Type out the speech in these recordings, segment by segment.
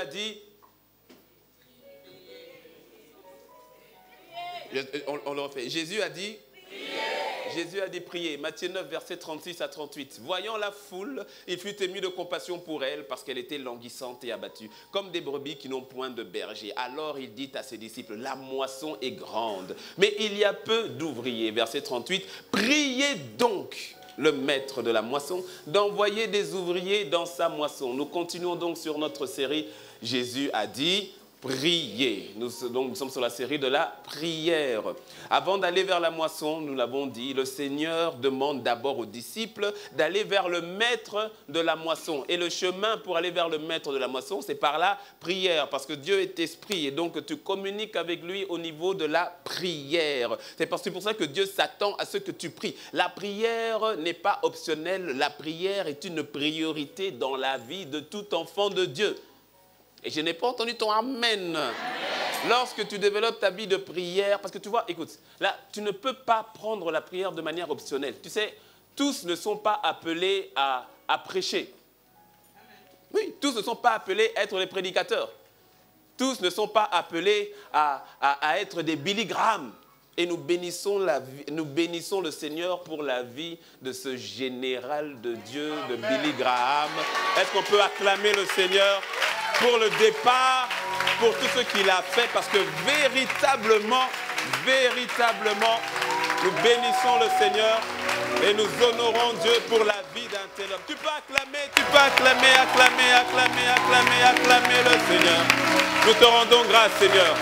a dit, on le refait, Jésus a dit, priez. Matthieu 9, versets 36 à 38. Voyant la foule, il fut ému de compassion pour elle parce qu'elle était languissante et abattue, comme des brebis qui n'ont point de berger. Alors il dit à ses disciples, la moisson est grande, mais il y a peu d'ouvriers. Verset 38, priez donc le maître de la moisson d'envoyer des ouvriers dans sa moisson. Nous continuons donc sur notre série. Jésus a dit, prier. Nous sommes sur la série de la prière. Avant d'aller vers la moisson, nous l'avons dit, le Seigneur demande d'abord aux disciples d'aller vers le maître de la moisson. Et le chemin pour aller vers le maître de la moisson, c'est par la prière. Parce que Dieu est esprit et donc tu communiques avec lui au niveau de la prière. C'est pour ça que Dieu s'attend à ce que tu pries. La prière n'est pas optionnelle. La prière est une priorité dans la vie de tout enfant de Dieu. Et je n'ai pas entendu ton amen. Lorsque tu développes ta vie de prière, parce que tu vois, écoute, là, tu ne peux pas prendre la prière de manière optionnelle. Tu sais, tous ne sont pas appelés à prêcher. Oui, tous ne sont pas appelés à être les prédicateurs. Tous ne sont pas appelés à être des Billy Graham. Et nous bénissons le Seigneur pour la vie de ce général de Dieu, de Billy Graham. Est-ce qu'on peut acclamer le Seigneur pour le départ, pour tout ce qu'il a fait, parce que véritablement, nous bénissons le Seigneur et nous honorons Dieu pour la vie d'un tel homme. Tu peux acclamer le Seigneur. Nous te rendons grâce, Seigneur,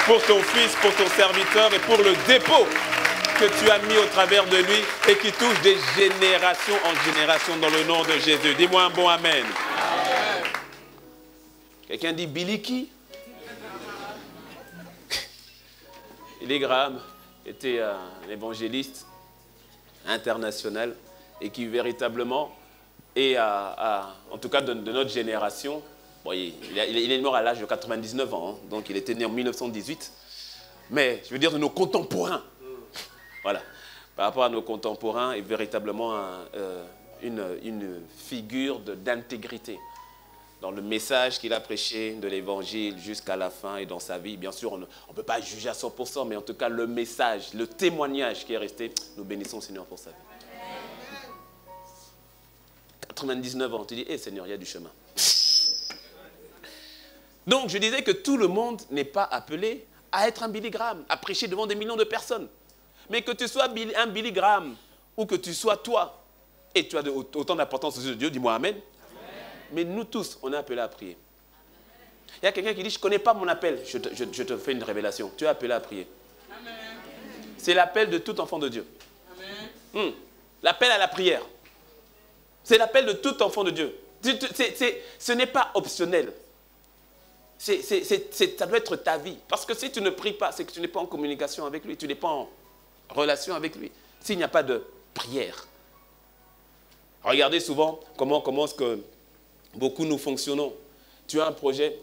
pour ton Fils, pour ton serviteur et pour le dépôt que tu as mis au travers de lui et qui touche des générations en génération dans le nom de Jésus. Dis-moi un bon amen. Quelqu'un dit Billy qui? Billy Graham était un évangéliste international et qui véritablement est, en tout cas de notre génération, bon, il est mort à l'âge de 99 ans, hein, donc il était né en 1918, mais je veux dire de nos contemporains, voilà, par rapport à nos contemporains, est véritablement une figure d'intégrité. Dans le message qu'il a prêché de l'évangile jusqu'à la fin et dans sa vie. Bien sûr, on ne peut pas juger à 100%, mais en tout cas, le message, le témoignage qui est resté, nous bénissons le Seigneur pour ça. 99 ans, tu dis, hé Seigneur, il y a du chemin. Donc, je disais que tout le monde n'est pas appelé à être un Billy Graham, à prêcher devant des millions de personnes. Mais que tu sois un Billy Graham ou que tu sois toi, et tu as autant d'importance aux yeux de Dieu, dis-moi amen. Mais nous tous, on est appelés à prier. Il y a quelqu'un qui dit, je ne connais pas mon appel. Je te fais une révélation. Tu es appelé à prier. C'est l'appel de tout enfant de Dieu. L'appel à la prière. C'est l'appel de tout enfant de Dieu. Ce n'est pas optionnel. Ça doit être ta vie. Parce que si tu ne pries pas, c'est que tu n'es pas en communication avec lui. Tu n'es pas en relation avec lui. S'il n'y a pas de prière. Regardez souvent comment est-ce que beaucoup nous fonctionnons. Tu as un projet,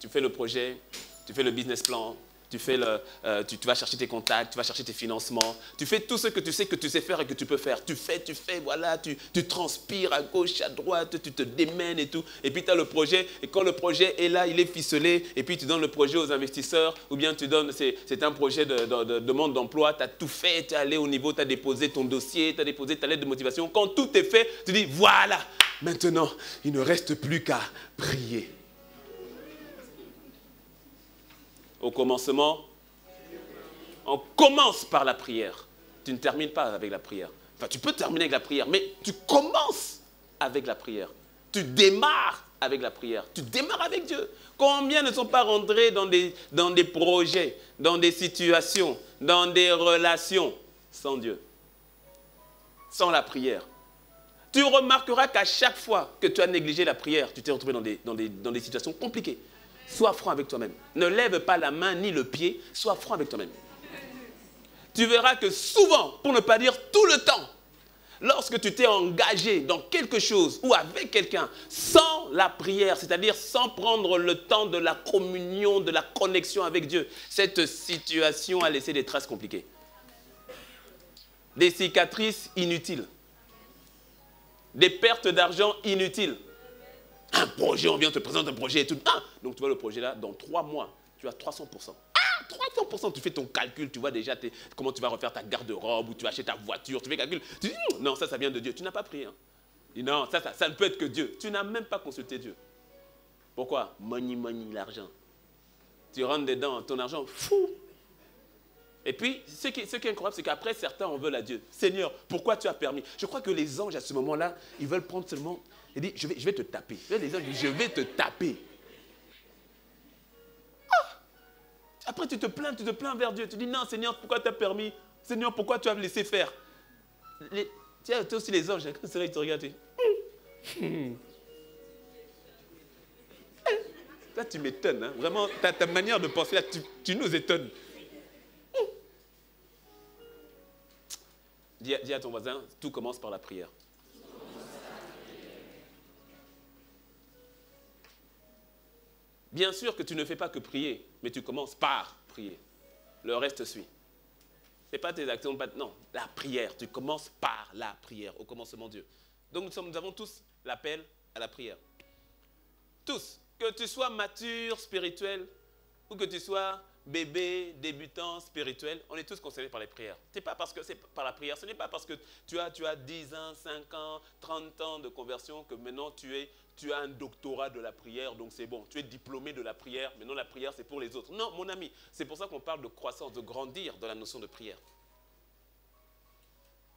tu fais le projet, tu fais le business plan, tu vas chercher tes contacts, tu vas chercher tes financements, tu fais tout ce que tu sais faire et que tu peux faire. Tu fais, voilà, tu transpires à gauche, à droite, tu te démènes et tout. Et puis tu as le projet, et quand le projet est là, il est ficelé, et puis tu donnes le projet aux investisseurs, ou bien tu donnes, c'est un projet de demande d'emploi, tu as tout fait, tu es allé au niveau, tu as déposé ton dossier, tu as déposé ta lettre de motivation. Quand tout est fait, tu dis, voilà, maintenant, il ne reste plus qu'à prier. Au commencement, on commence par la prière. Tu ne termines pas avec la prière. Enfin, tu peux terminer avec la prière, mais tu commences avec la prière. Tu démarres avec la prière. Tu démarres avec Dieu. Combien ne sont pas rentrés dans des projets, dans des situations, dans des relations sans Dieu, sans la prière? Tu remarqueras qu'à chaque fois que tu as négligé la prière, tu t'es retrouvé dans des situations compliquées. Sois franc avec toi-même. Ne lève pas la main ni le pied. Sois franc avec toi-même. Tu verras que souvent, pour ne pas dire tout le temps, lorsque tu t'es engagé dans quelque chose ou avec quelqu'un sans la prière, c'est-à-dire sans prendre le temps de la communion, de la connexion avec Dieu, cette situation a laissé des traces compliquées. Des cicatrices inutiles. Des pertes d'argent inutiles. un projet, on vient te présenter un projet et tout. Ah, donc tu vois le projet là, dans 3 mois, tu as 300%. Ah, 300%, tu fais ton calcul, tu vois déjà comment tu vas refaire ta garde-robe, ou tu vas acheter ta voiture, tu fais calcul. Tu dis, non, ça vient de Dieu. Tu n'as pas prié. Hein. Dis, non, ça ne peut être que Dieu. Tu n'as même pas consulté Dieu. Pourquoi? Money, l'argent. Tu rentres dedans, ton argent, fou. Et puis, ce qui est incroyable, c'est qu'après, certains en veulent à Dieu. Seigneur, pourquoi tu as permis? Je crois que les anges, à ce moment-là, ils veulent prendre seulement... Ils disent, je vais te taper. Les anges disent, je vais te taper. Ah! Après, tu te plains vers Dieu. Tu dis, non, Seigneur, pourquoi tu as permis? Seigneur, pourquoi tu as laissé faire? Tu as aussi les anges, quand ils te regardent, tu dis, Là, tu m'étonnes. Hein? Vraiment, ta manière de penser, là, tu nous étonnes. Dis à ton voisin, tout commence par la prière. Bien sûr que tu ne fais pas que prier, mais tu commences par prier. Le reste suit. Ce n'est pas tes actions, non, la prière. Tu commences par la prière, au commencement de Dieu. Donc nous avons tous l'appel à la prière. Tous. Que tu sois mature, spirituel, ou que tu sois bébé, débutant, spirituel, on est tous concernés par les prières. C'est pas parce que c'est par la prière, ce n'est pas parce que tu as 10 ans, 5 ans, 30 ans de conversion que maintenant tu as un doctorat de la prière, donc c'est bon. Tu es diplômé de la prière, maintenant la prière c'est pour les autres. Non, mon ami, c'est pour ça qu'on parle de croissance, de grandir dans la notion de prière.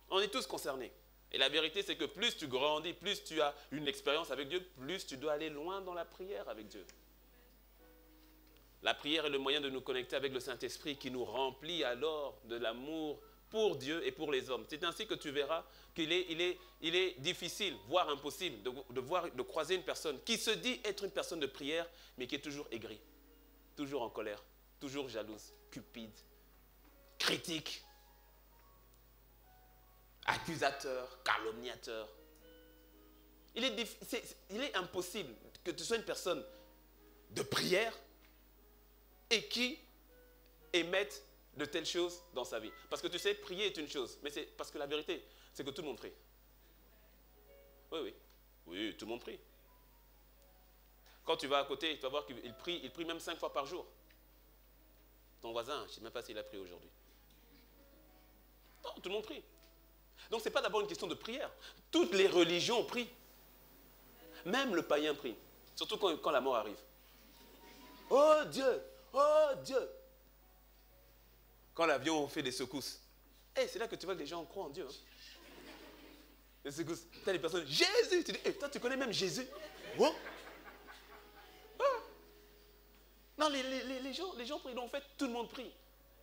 On est tous concernés. Et la vérité, c'est que plus tu grandis, plus tu as une expérience avec Dieu, plus tu dois aller loin dans la prière avec Dieu. La prière est le moyen de nous connecter avec le Saint-Esprit qui nous remplit alors de l'amour pour Dieu et pour les hommes. C'est ainsi que tu verras qu'il est difficile, voire impossible, de croiser une personne qui se dit être une personne de prière, mais qui est toujours aigrie, toujours en colère, toujours jalouse, cupide, critique, accusateur, calomniateur. Il est impossible que tu sois une personne de prière et qui émette de telles choses dans sa vie. Parce que tu sais, prier est une chose, mais c'est parce que la vérité, c'est que tout le monde prie. Oui, tout le monde prie. Quand tu vas à côté, tu vas voir qu'il prie même 5 fois par jour. Ton voisin, je ne sais même pas s'il a prié aujourd'hui. Non, tout le monde prie. Donc ce n'est pas d'abord une question de prière. Toutes les religions prient. Même le païen prie. Surtout quand la mort arrive. Oh Dieu! Oh Dieu! Quand l'avion fait des secousses. C'est là que tu vois que les gens croient en Dieu. Hein. Les secousses. Tu as des personnes, Jésus! Tu dis, toi tu connais même Jésus? Oh. Non, les gens prient. Donc en fait, tout le monde prie.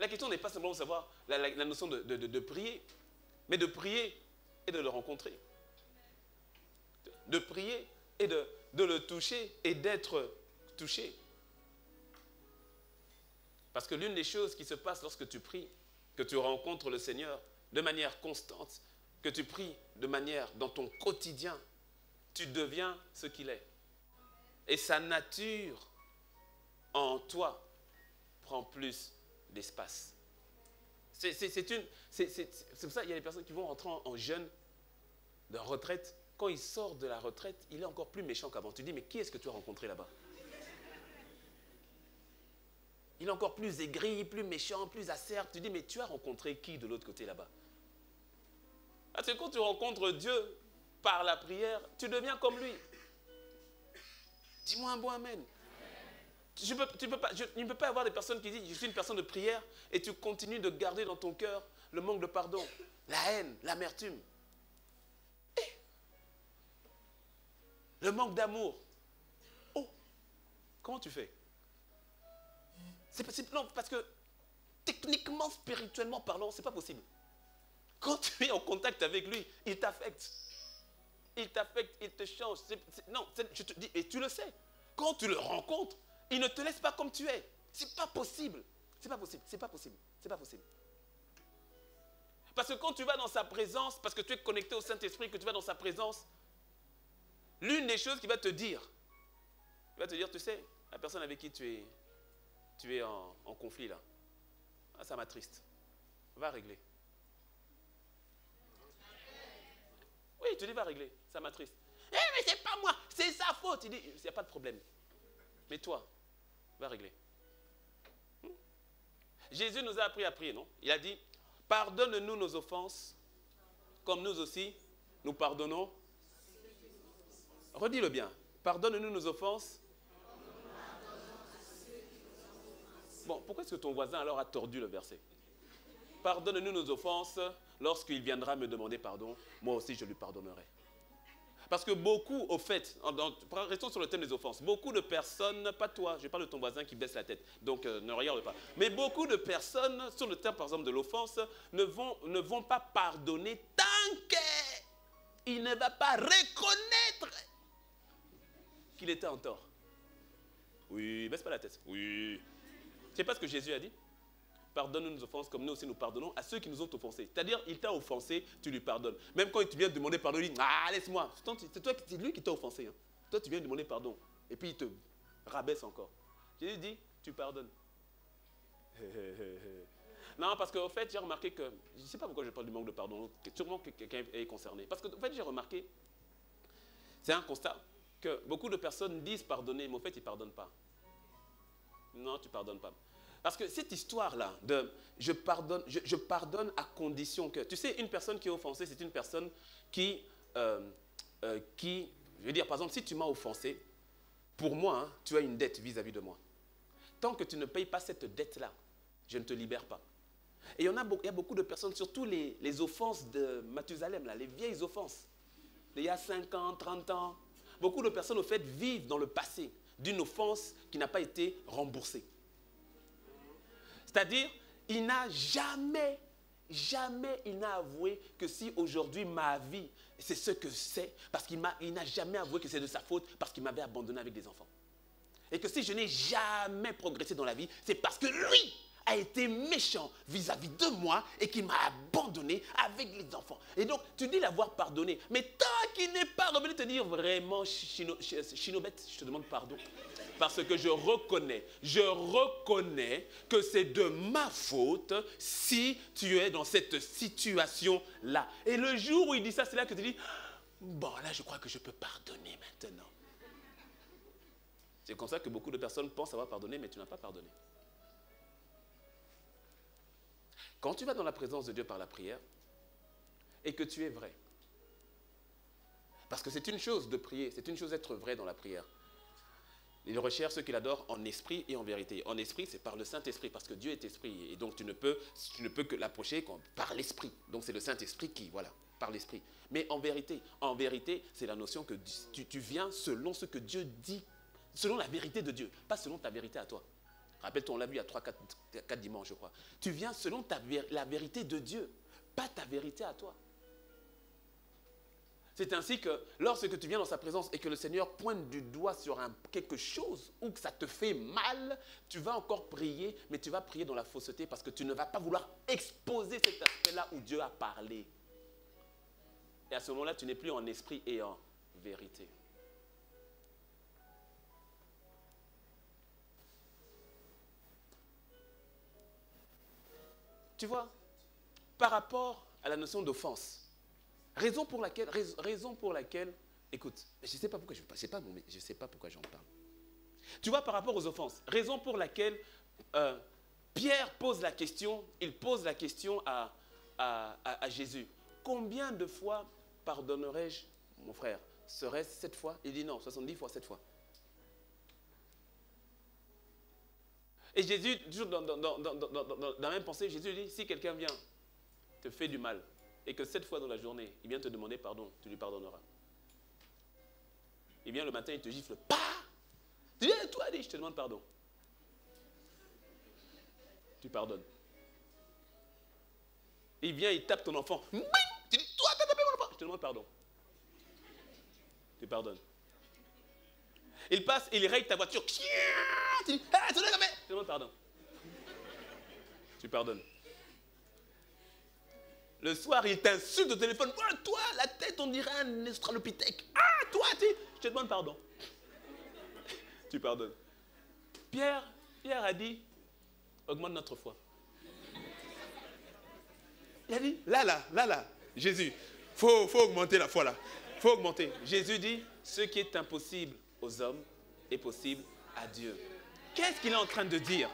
La question n'est pas simplement de savoir la notion de prier, mais de prier et de le rencontrer. De prier et de le toucher et d'être touché. Parce que l'une des choses qui se passe lorsque tu pries, que tu rencontres le Seigneur de manière constante, que tu pries de manière dans ton quotidien, tu deviens ce qu'il est. Et sa nature en toi prend plus d'espace. C'est pour ça qu'il y a des personnes qui vont rentrer en jeûne de retraite. Quand il sort de la retraite, il est encore plus méchant qu'avant. Tu dis, mais qui est-ce que tu as rencontré là-bas? Il est encore plus aigri, plus méchant, plus acerbe. Tu dis, mais tu as rencontré qui de l'autre côté là-bas? Parce que quand tu rencontres Dieu par la prière, tu deviens comme lui. Dis-moi un bon amen. Tu ne peux pas avoir des personnes qui disent, je suis une personne de prière, et tu continues de garder dans ton cœur le manque de pardon, la haine, l'amertume. Le manque d'amour. Oh, comment tu fais? Non, parce que techniquement, spirituellement parlant, ce n'est pas possible. Quand tu es en contact avec lui, il t'affecte. Il t'affecte, il te change. Non, je te dis, et tu le sais. Quand tu le rencontres, il ne te laisse pas comme tu es. C'est pas possible. C'est pas possible. C'est pas possible. C'est pas possible. Parce que quand tu vas dans sa présence, parce que tu es connecté au Saint-Esprit, que tu vas dans sa présence, l'une des choses qu'il va te dire, tu sais, la personne avec qui tu es en conflit là, ça m'attriste. Va régler. Oui, tu dis va régler, ça m'attriste. Eh, mais c'est pas moi, c'est sa faute. Il dit, il n'y a pas de problème. Mais toi, va régler. Jésus nous a appris à prier, non? Il a dit, pardonne-nous nos offenses, comme nous aussi, nous pardonnons. Redis-le bien. Pardonne-nous nos offenses. Bon, pourquoi est-ce que ton voisin alors a tordu le verset? Pardonne-nous nos offenses, lorsqu'il viendra me demander pardon, moi aussi je lui pardonnerai. Parce que beaucoup, au fait, restons sur le thème des offenses, beaucoup de personnes, pas toi, je parle de ton voisin qui baisse la tête, donc ne regarde pas. Mais beaucoup de personnes, sur le thème par exemple de l'offense, ne vont pas pardonner tant qu'il ne va pas reconnaître qu'il était en tort. Oui, baisse pas la tête. Oui. Tu sais pas ce que Jésus a dit? Pardonne-nous nos offenses comme nous aussi nous pardonnons à ceux qui nous ont offensés. C'est-à-dire, il t'a offensé, tu lui pardonnes. Même quand tu viens demander pardon, il dit, ah, laisse-moi. C'est lui qui t'a offensé. Hein. Toi, tu viens demander pardon. Et puis, il te rabaisse encore. Jésus dit, tu pardonnes. Non, parce qu'au fait, j'ai remarqué que, je ne sais pas pourquoi je parle du manque de pardon, sûrement que quelqu'un est concerné. Parce qu'au fait, j'ai remarqué, c'est un constat, que beaucoup de personnes disent pardonner, mais au fait, ils ne pardonnent pas. Non, tu ne pardonnes pas. Parce que cette histoire-là de je pardonne à condition que... Tu sais, une personne qui est offensée, c'est une personne qui, je veux dire, par exemple, si tu m'as offensé, pour moi, hein, tu as une dette vis-à-vis de moi. Tant que tu ne payes pas cette dette-là, je ne te libère pas. Et il y a beaucoup de personnes, surtout les offenses de Mathusalem, là, les vieilles offenses, il y a 5 ans, 30 ans. Beaucoup de personnes, au fait, vivent dans le passé d'une offense qui n'a pas été remboursée. C'est-à-dire, il n'a jamais il n'a avoué que si aujourd'hui ma vie, c'est ce que c'est, parce qu'il n'a jamais avoué que c'est de sa faute, parce qu'il m'avait abandonné avec des enfants. Et que si je n'ai jamais progressé dans la vie, c'est parce que lui a été méchant vis-à-vis de moi et qu'il m'a abandonné avec les enfants. Et donc, tu dis l'avoir pardonné, mais tant qu'il n'est pas revenu te dire vraiment, Chinobet, je te demande pardon. Parce que je reconnais que c'est de ma faute si tu es dans cette situation-là. Et le jour où il dit ça, c'est là que tu dis, bon, là, je crois que je peux pardonner maintenant. C'est comme ça que beaucoup de personnes pensent avoir pardonné, mais tu n'as pas pardonné. Quand tu vas dans la présence de Dieu par la prière, et que tu es vrai, parce que c'est une chose de prier, c'est une chose d'être vrai dans la prière. Il recherche ceux qu'il adore en esprit et en vérité. En esprit, c'est par le Saint-Esprit, parce que Dieu est esprit. Et donc, tu ne peux que l'approcher par l'esprit. Donc, c'est le Saint-Esprit qui, voilà, par l'esprit. Mais en vérité, c'est la notion que tu viens selon ce que Dieu dit, selon la vérité de Dieu, pas selon ta vérité à toi. Rappelle-toi, on l'a vu il y a 3-4 dimanches, je crois. Tu viens selon la vérité de Dieu, pas ta vérité à toi. C'est ainsi que lorsque tu viens dans sa présence et que le Seigneur pointe du doigt sur quelque chose ou que ça te fait mal, tu vas encore prier, mais tu vas prier dans la fausseté parce que tu ne vas pas vouloir exposer cet aspect-là où Dieu a parlé. Et à ce moment-là, tu n'es plus en esprit et en vérité. Tu vois, par rapport à la notion d'offense, raison pour laquelle, écoute, je ne sais pas pourquoi j'en parle. Tu vois, par rapport aux offenses, raison pour laquelle Pierre pose la question, à Jésus. Combien de fois pardonnerai-je, mon frère? Serait-ce 7 fois? Il dit non, 70 fois 7 fois. Et Jésus, toujours dans la même pensée, Jésus dit, si quelqu'un vient te fait du mal, et que 7 fois dans la journée, il vient te demander pardon, tu lui pardonneras. Il vient le matin, il te gifle, pas. Tu dis, toi, allez, je te demande pardon. Tu pardonnes. Il vient, il tape ton enfant. Tu dis, toi, mon enfant, je te demande pardon. Tu pardonnes. Il passe, il raye ta voiture. Tu dis, je te demande pardon. Tu pardonnes. Le soir, il t'insulte au téléphone. Oh, toi, la tête, on dirait un australopithèque. Ah, toi, je te demande pardon. Tu pardonnes. Pierre a dit, augmente notre foi. Il a dit, là, Jésus, faut augmenter la foi là. Il faut augmenter. Jésus dit, ce qui est impossible aux hommes est possible à Dieu. Qu'est-ce qu'il est en train de dire?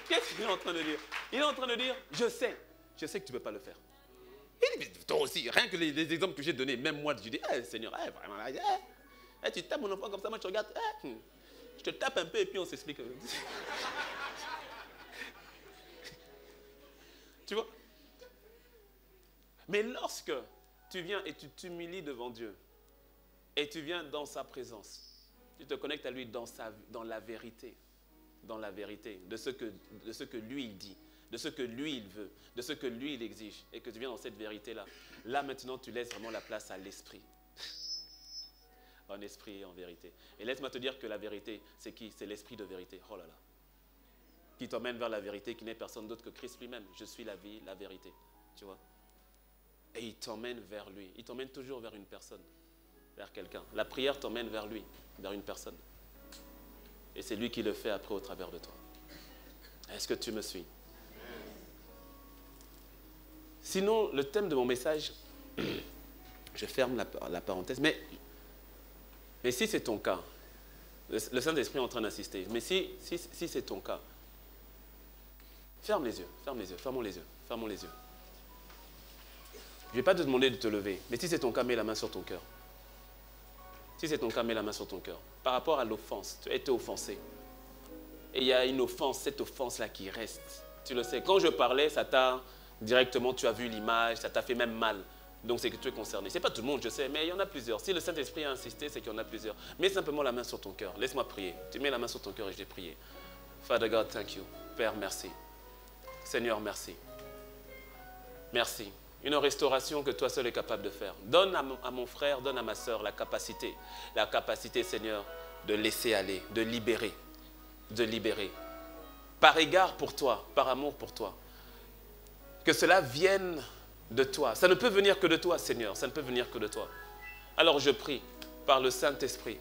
Qu'est-ce qu'il est en train de dire? Il est en train de dire, je sais que tu ne peux pas le faire. Il dit, toi aussi, rien que les exemples que j'ai donnés, même moi, je dis, Seigneur, vraiment, tu tapes mon enfant comme ça, moi tu regardes, je te tape un peu et puis on s'explique. Tu vois? Mais lorsque tu viens et tu t'humilies devant Dieu, et tu viens dans sa présence, tu te connectes à lui dans la vérité, de ce que lui il dit, de ce que lui il veut, de ce que lui il exige, et que tu viens dans cette vérité-là. Là maintenant tu laisses vraiment la place à l'esprit. En esprit et en vérité. Et laisse-moi te dire que la vérité, c'est qui? C'est l'esprit de vérité. Oh là là. Qui t'emmène vers la vérité, qui n'est personne d'autre que Christ lui-même. Je suis la vie, la vérité. Tu vois? Et il t'emmène vers lui. Il t'emmène toujours vers une personne, vers quelqu'un. La prière t'emmène vers lui, vers une personne. Et c'est lui qui le fait après au travers de toi. Est-ce que tu me suis? Sinon, le thème de mon message, je ferme la parenthèse, mais si c'est ton cas, le Saint-Esprit est en train d'insister, mais si c'est ton cas, ferme les yeux, fermons les yeux. Je ne vais pas te demander de te lever, mais si c'est ton cas, mets la main sur ton cœur. Si c'est ton cas, mets la main sur ton cœur. Par rapport à l'offense, tu as été offensé. Et il y a une offense, cette offense-là qui reste. Tu le sais, quand je parlais, ça t'a directement, tu as vu l'image, ça t'a fait même mal. Donc c'est que tu es concerné. Ce n'est pas tout le monde, je sais, mais il y en a plusieurs. Si le Saint-Esprit a insisté, c'est qu'il y en a plusieurs. Mets simplement la main sur ton cœur. Laisse-moi prier. Tu mets la main sur ton cœur et je vais prier. Father God, thank you. Père, merci. Seigneur, merci. Merci. Une restauration que toi seul es capable de faire. Donne à mon frère, donne à ma soeur la capacité, Seigneur, de laisser aller, de libérer. Par égard pour toi, par amour pour toi. Que cela vienne de toi. Ça ne peut venir que de toi, Seigneur. Ça ne peut venir que de toi. Alors je prie, par le Saint-Esprit,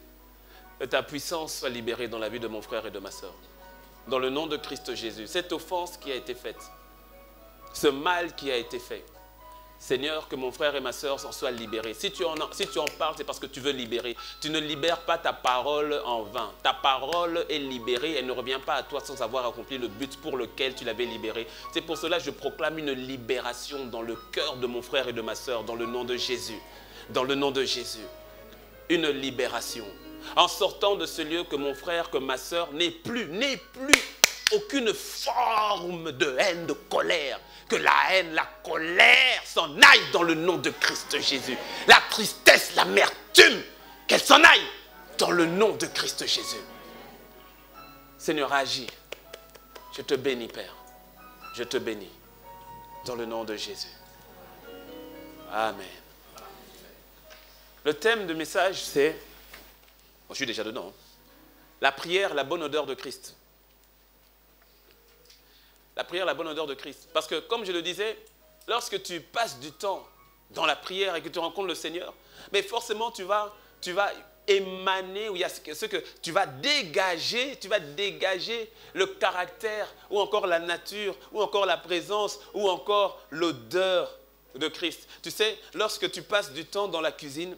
que ta puissance soit libérée dans la vie de mon frère et de ma soeur. Dans le nom de Christ Jésus. Cette offense qui a été faite, ce mal qui a été fait, Seigneur, que mon frère et ma soeur s'en soient libérés. Si tu en parles, c'est parce que tu veux libérer. Tu ne libères pas ta parole en vain. Ta parole est libérée. Elle ne revient pas à toi sans avoir accompli le but pour lequel tu l'avais libérée. C'est pour cela que je proclame une libération dans le cœur de mon frère et de ma soeur, dans le nom de Jésus. Dans le nom de Jésus. Une libération. En sortant de ce lieu, que mon frère, que ma soeur n'ait plus aucune forme de haine, de colère. Que la haine, la colère s'en aille dans le nom de Christ Jésus. La tristesse, l'amertume, qu'elle s'en aille dans le nom de Christ Jésus. Seigneur, agis. Je te bénis, Père. Je te bénis. Dans le nom de Jésus. Amen. Le thème de message, c'est... je suis déjà dedans. La prière, la bonne odeur de Christ. La prière, la bonne odeur de Christ. Parce que, comme je le disais, lorsque tu passes du temps dans la prière et que tu rencontres le Seigneur, mais forcément, tu vas émaner, ou il y a ce que tu vas dégager le caractère, ou encore la nature, ou encore la présence, ou encore l'odeur de Christ. Tu sais, lorsque tu passes du temps dans la cuisine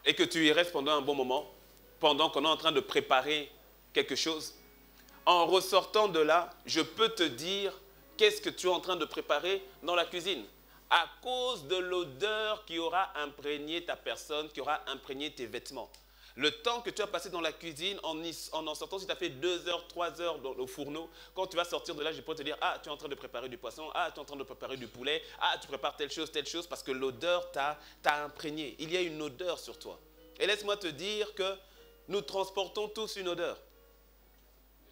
et que tu y restes pendant un bon moment, pendant qu'on est en train de préparer quelque chose, en ressortant de là, je peux te dire qu'est-ce que tu es en train de préparer dans la cuisine. À cause de l'odeur qui aura imprégné ta personne, qui aura imprégné tes vêtements. Le temps que tu as passé dans la cuisine, en sortant, si tu as fait 2 heures, 3 heures au fourneau, quand tu vas sortir de là, je peux te dire, ah, tu es en train de préparer du poisson, ah, tu es en train de préparer du poulet, ah, tu prépares telle chose, parce que l'odeur t'a imprégné. Il y a une odeur sur toi. Et laisse-moi te dire que nous transportons tous une odeur.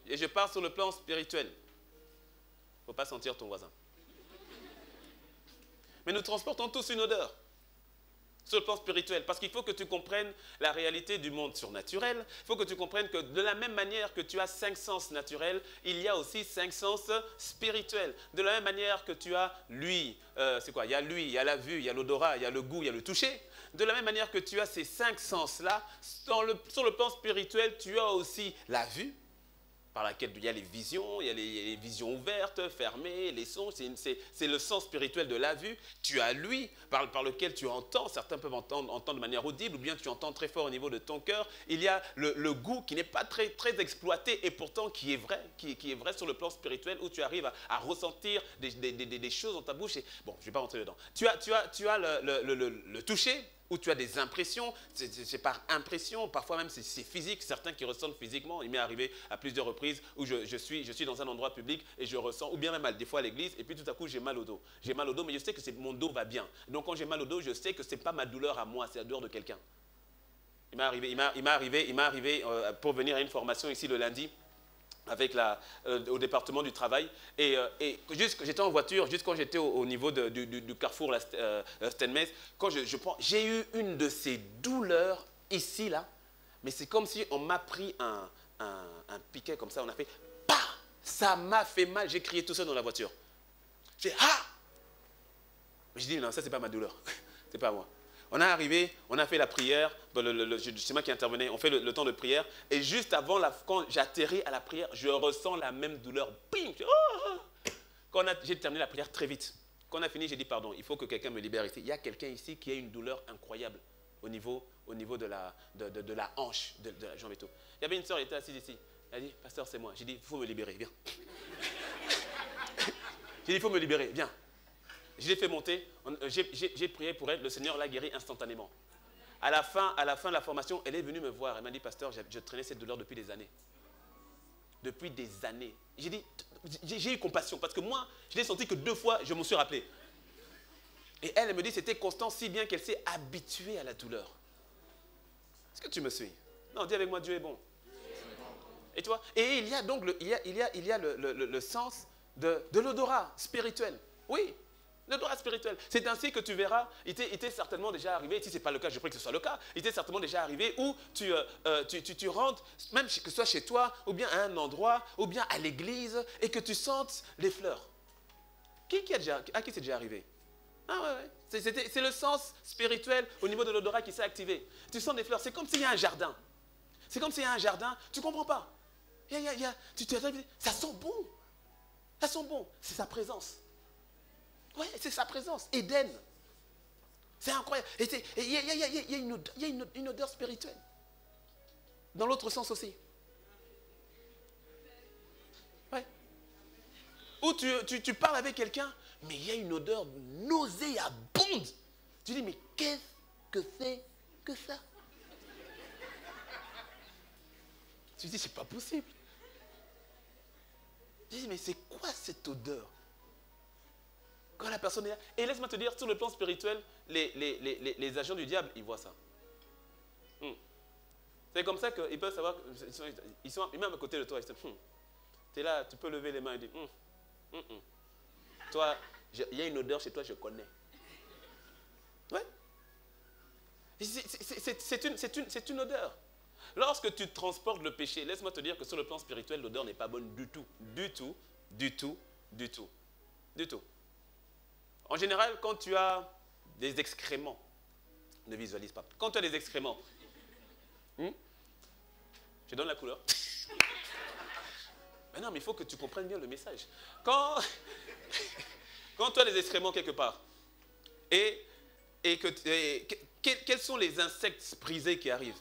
Et je pars sur le plan spirituel. Il ne faut pas sentir ton voisin. Mais nous transportons tous une odeur. Sur le plan spirituel. Parce qu'il faut que tu comprennes la réalité du monde surnaturel. Il faut que tu comprennes que de la même manière que tu as 5 sens naturels, il y a aussi 5 sens spirituels. De la même manière que tu as l'ouïe, c'est quoi? Il y a l'ouïe, il y a la vue, il y a l'odorat, il y a le goût, il y a le toucher. De la même manière que tu as ces 5 sens-là, sur le plan spirituel, tu as aussi la vue, par laquelle il y a les visions, il y a les visions ouvertes, fermées, les sons, c'est le sens spirituel de la vue. Tu as lui, par lequel tu entends, certains peuvent entendre de manière audible, ou bien tu entends très fort au niveau de ton cœur. Il y a le goût qui n'est pas très, très exploité, et pourtant qui est vrai, qui est vrai sur le plan spirituel, où tu arrives à ressentir des choses dans ta bouche. Et, bon, je ne vais pas rentrer dedans. Tu as le toucher, où tu as des impressions, c'est par impression, parfois même c'est physique, certains qui ressentent physiquement. Il m'est arrivé à plusieurs reprises où je suis dans un endroit public et je ressens, ou bien même des fois à l'église, et puis tout à coup j'ai mal au dos. J'ai mal au dos, mais je sais que mon dos va bien. Donc quand j'ai mal au dos, je sais que ce n'est pas ma douleur à moi, c'est la douleur de quelqu'un. Il m'est arrivé pour venir à une formation ici le lundi, avec au département du travail. Et j'étais en voiture, juste quand j'étais au niveau du carrefour Stenmez, quand j'ai eu une de ces douleurs ici, là, mais c'est comme si on m'a pris un piquet comme ça, on a fait « Pah !» Ça m'a fait mal, j'ai crié tout seul dans la voiture. J'ai « Ah !» Je dis « Non, ça c'est pas ma douleur, c'est pas moi. » On est arrivé, on a fait la prière, c'est moi qui intervenais, on fait le temps de prière, et juste avant, quand j'atterris à la prière, je ressens la même douleur. Bing, j'ai terminé la prière très vite. Quand on a fini, j'ai dit pardon, il faut que quelqu'un me libère ici. Il y a quelqu'un ici qui a une douleur incroyable au niveau de la hanche, de la jambe et tout. Il y avait une sœur, elle était assise ici. Elle a dit, pasteur, c'est moi. J'ai dit, il faut me libérer, viens. J'ai dit, il faut me libérer, viens. Je l'ai fait monter, j'ai prié pour elle, le Seigneur l'a guérie instantanément. À la fin de la formation, elle est venue me voir, elle m'a dit, pasteur, je traînais cette douleur depuis des années. Depuis des années. J'ai dit, j'ai eu compassion, parce que moi, je l'ai senti que 2 fois, je me suis rappelé. Et elle me dit, c'était constant, si bien qu'elle s'est habituée à la douleur. Est-ce que tu me suis? Non, dis avec moi, Dieu est bon. Et tu vois, et il y a donc le sens de l'odorat spirituel. Oui. L'odorat spirituel. C'est ainsi que tu verras, il t'est certainement déjà arrivé, si ce n'est pas le cas, je prie que ce soit le cas, il t'est certainement déjà arrivé où tu rentres, même que ce soit chez toi, ou bien à un endroit, ou bien à l'église, et que tu sentes les fleurs. À qui c'est déjà arrivé? Ah ouais. C'est le sens spirituel au niveau de l'odorat qui s'est activé. Tu sens des fleurs, c'est comme s'il y a un jardin. C'est comme s'il y a un jardin, tu ne comprends pas. Ça sent bon. Ça sent bon, c'est sa présence. Oui, c'est sa présence. Éden. C'est incroyable. Et il y a une odeur spirituelle. Dans l'autre sens aussi. Ouais. Ou tu parles avec quelqu'un, mais il y a une odeur nauséabonde. Tu dis, mais qu'est-ce que c'est que ça? Tu dis, c'est pas possible. Tu dis, mais c'est quoi cette odeur? Quand la personne est là. Et laisse-moi te dire, sur le plan spirituel, les agents du diable, ils voient ça. C'est comme ça qu'ils peuvent savoir, ils sont même à côté de toi. Tu es là, tu peux lever les mains et dire, toi, il y a une odeur chez toi, je connais. Ouais. C'est une odeur. Lorsque tu transportes le péché, laisse-moi te dire que sur le plan spirituel, l'odeur n'est pas bonne du tout. Du tout, du tout, du tout. Du tout. En général, quand tu as des excréments, ne visualise pas. Quand tu as des excréments, je donne la couleur. Mais non, mais il faut que tu comprennes bien le message. Quand tu as des excréments quelque part, quels sont les insectes prisés qui arrivent?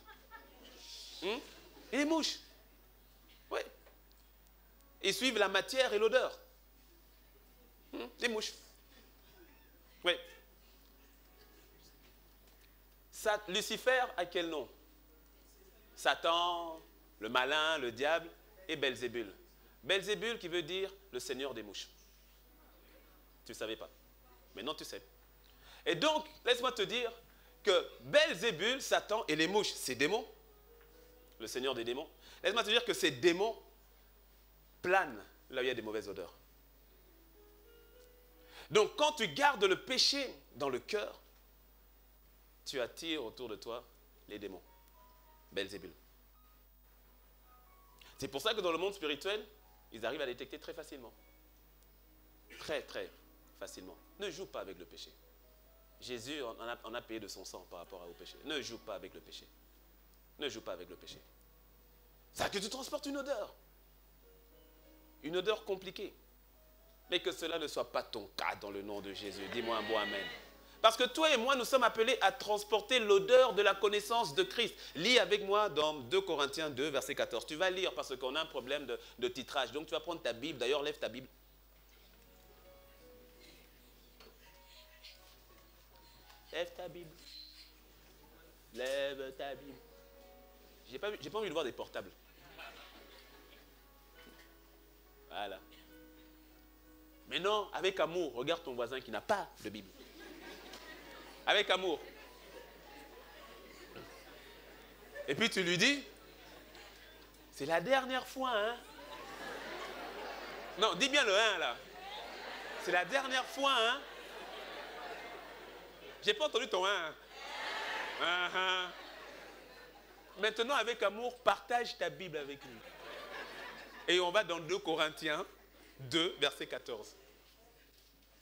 Et les mouches. Oui. Ils suivent la matière et l'odeur. Les mouches. Oui. Lucifer a quel nom? Satan, le malin, le diable et Belzébul. Belzébul qui veut dire le seigneur des mouches. Tu ne savais pas. Maintenant tu sais. Et donc, laisse-moi te dire que Belzébul, Satan et les mouches, c'est démons. Le seigneur des démons. Laisse-moi te dire que ces démons planent là où il y a des mauvaises odeurs. Donc, quand tu gardes le péché dans le cœur, tu attires autour de toi les démons. Belzébul. C'est pour ça que dans le monde spirituel, ils arrivent à détecter très facilement. Très, très facilement. Ne joue pas avec le péché. Jésus en a payé de son sang par rapport au péché. Ne joue pas avec le péché. Ne joue pas avec le péché. C'est que tu transportes une odeur. Une odeur compliquée. Mais que cela ne soit pas ton cas dans le nom de Jésus. Dis-moi un bon amen. Parce que toi et moi, nous sommes appelés à transporter l'odeur de la connaissance de Christ. Lis avec moi dans 2 Corinthiens 2, verset 14. Tu vas lire parce qu'on a un problème de titrage. Donc tu vas prendre ta Bible. D'ailleurs, lève ta Bible. Lève ta Bible. Lève ta Bible. J'ai pas envie de voir des portables. Voilà. Mais non, avec amour, regarde ton voisin qui n'a pas de Bible. Avec amour. Et puis tu lui dis, c'est la dernière fois, hein? Non, dis bien le 1 là. C'est la dernière fois, hein? J'ai pas entendu ton 1. Maintenant, avec amour, partage ta Bible avec lui. Et on va dans 2 Corinthiens 2, verset 14.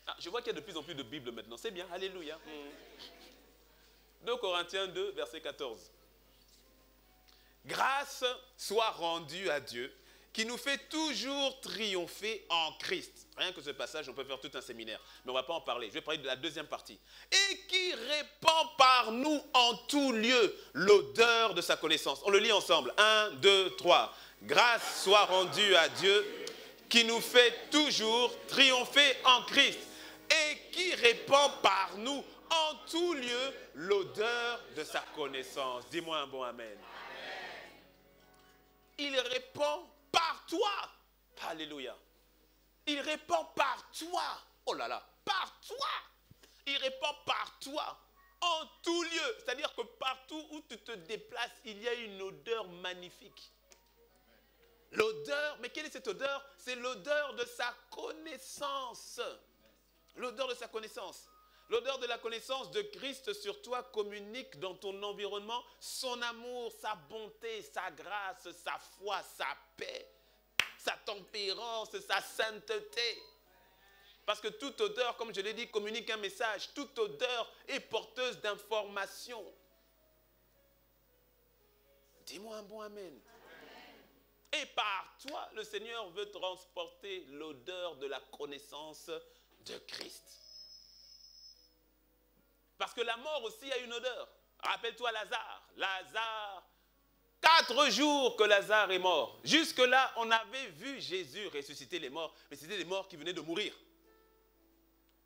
Ah, je vois qu'il y a de plus en plus de Bibles maintenant. C'est bien, alléluia. 2 Corinthiens 2, verset 14. Grâce soit rendue à Dieu, qui nous fait toujours triompher en Christ. Rien que ce passage, on peut faire tout un séminaire, mais on ne va pas en parler. Je vais parler de la deuxième partie. Et qui répand par nous en tout lieu l'odeur de sa connaissance. On le lit ensemble. 1, 2, 3. Grâce soit rendue à Dieu, qui nous fait toujours triompher en Christ. Et qui répand par nous en tout lieu l'odeur de sa connaissance. Dis-moi un bon amen. Amen. Il répand par toi. Alléluia. Il répand par toi. Oh là là, par toi. Il répand par toi. En tout lieu. C'est-à-dire que partout où tu te déplaces, il y a une odeur magnifique. L'odeur, mais quelle est cette odeur? C'est l'odeur de sa connaissance. L'odeur de sa connaissance. L'odeur de la connaissance de Christ sur toi communique dans ton environnement son amour, sa bonté, sa grâce, sa foi, sa paix, sa tempérance, sa sainteté. Parce que toute odeur, comme je l'ai dit, communique un message. Toute odeur est porteuse d'informations. Dis-moi un bon amen. Et par toi, le Seigneur veut transporter l'odeur de la connaissance de Christ. Parce que la mort aussi a une odeur. Rappelle-toi Lazare. Lazare, 4 jours que Lazare est mort. Jusque-là, on avait vu Jésus ressusciter les morts, mais c'était des morts qui venaient de mourir.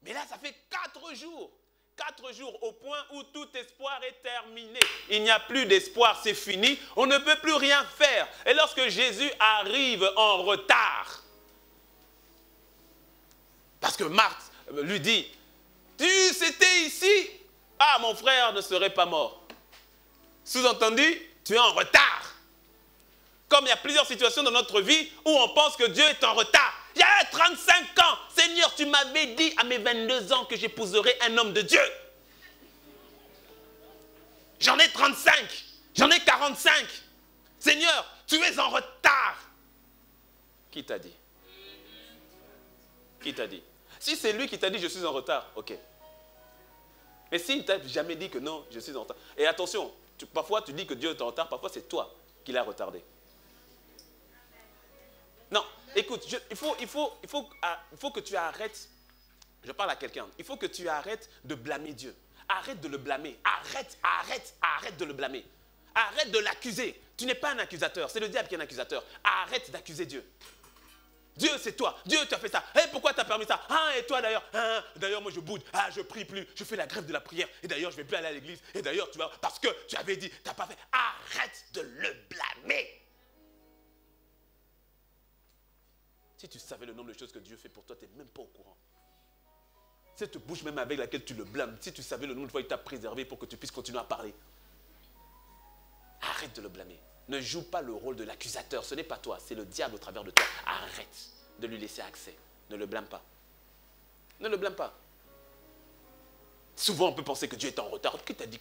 Mais là, ça fait 4 jours. 4 jours au point où tout espoir est terminé. Il n'y a plus d'espoir, c'est fini. On ne peut plus rien faire. Et lorsque Jésus arrive en retard, parce que Marthe lui dit, tu étais ici, ah, mon frère ne serait pas mort. Sous-entendu, tu es en retard. Comme il y a plusieurs situations dans notre vie où on pense que Dieu est en retard. Il y a 35 ans, Seigneur, tu m'avais dit à mes 22 ans que j'épouserais un homme de Dieu. J'en ai 35, j'en ai 45. Seigneur, tu es en retard. Qui t'a dit? Qui t'a dit? Si c'est lui qui t'a dit je suis en retard, ok. Mais s'il ne t'a jamais dit que non, je suis en retard. Et attention, parfois tu dis que Dieu est en retard, parfois c'est toi qui l'as retardé. Non, écoute, il faut que tu arrêtes, je parle à quelqu'un, il faut que tu arrêtes de blâmer Dieu. Arrête de le blâmer, arrête de le blâmer. Arrête de l'accuser. Tu n'es pas un accusateur, c'est le diable qui est un accusateur. Arrête d'accuser Dieu. Dieu, c'est toi. Dieu, tu as fait ça. Hey, pourquoi tu as permis ça? Ah, et toi d'ailleurs? Ah, d'ailleurs, moi je boude. Ah, je prie plus. Je fais la grève de la prière. Et d'ailleurs, je ne vais plus aller à l'église. Et d'ailleurs, tu vois, parce que tu avais dit, tu n'as pas fait. Arrête de le blâmer. Si tu savais le nombre de choses que Dieu fait pour toi, tu n'es même pas au courant. Cette bouche même avec laquelle tu le blâmes, si tu savais le nombre de fois qu'il t'a préservé pour que tu puisses continuer à parler. Arrête de le blâmer. Ne joue pas le rôle de l'accusateur. Ce n'est pas toi, c'est le diable au travers de toi. Arrête de lui laisser accès. Ne le blâme pas. Ne le blâme pas. Souvent, on peut penser que Dieu est en retard. Qui t'a dit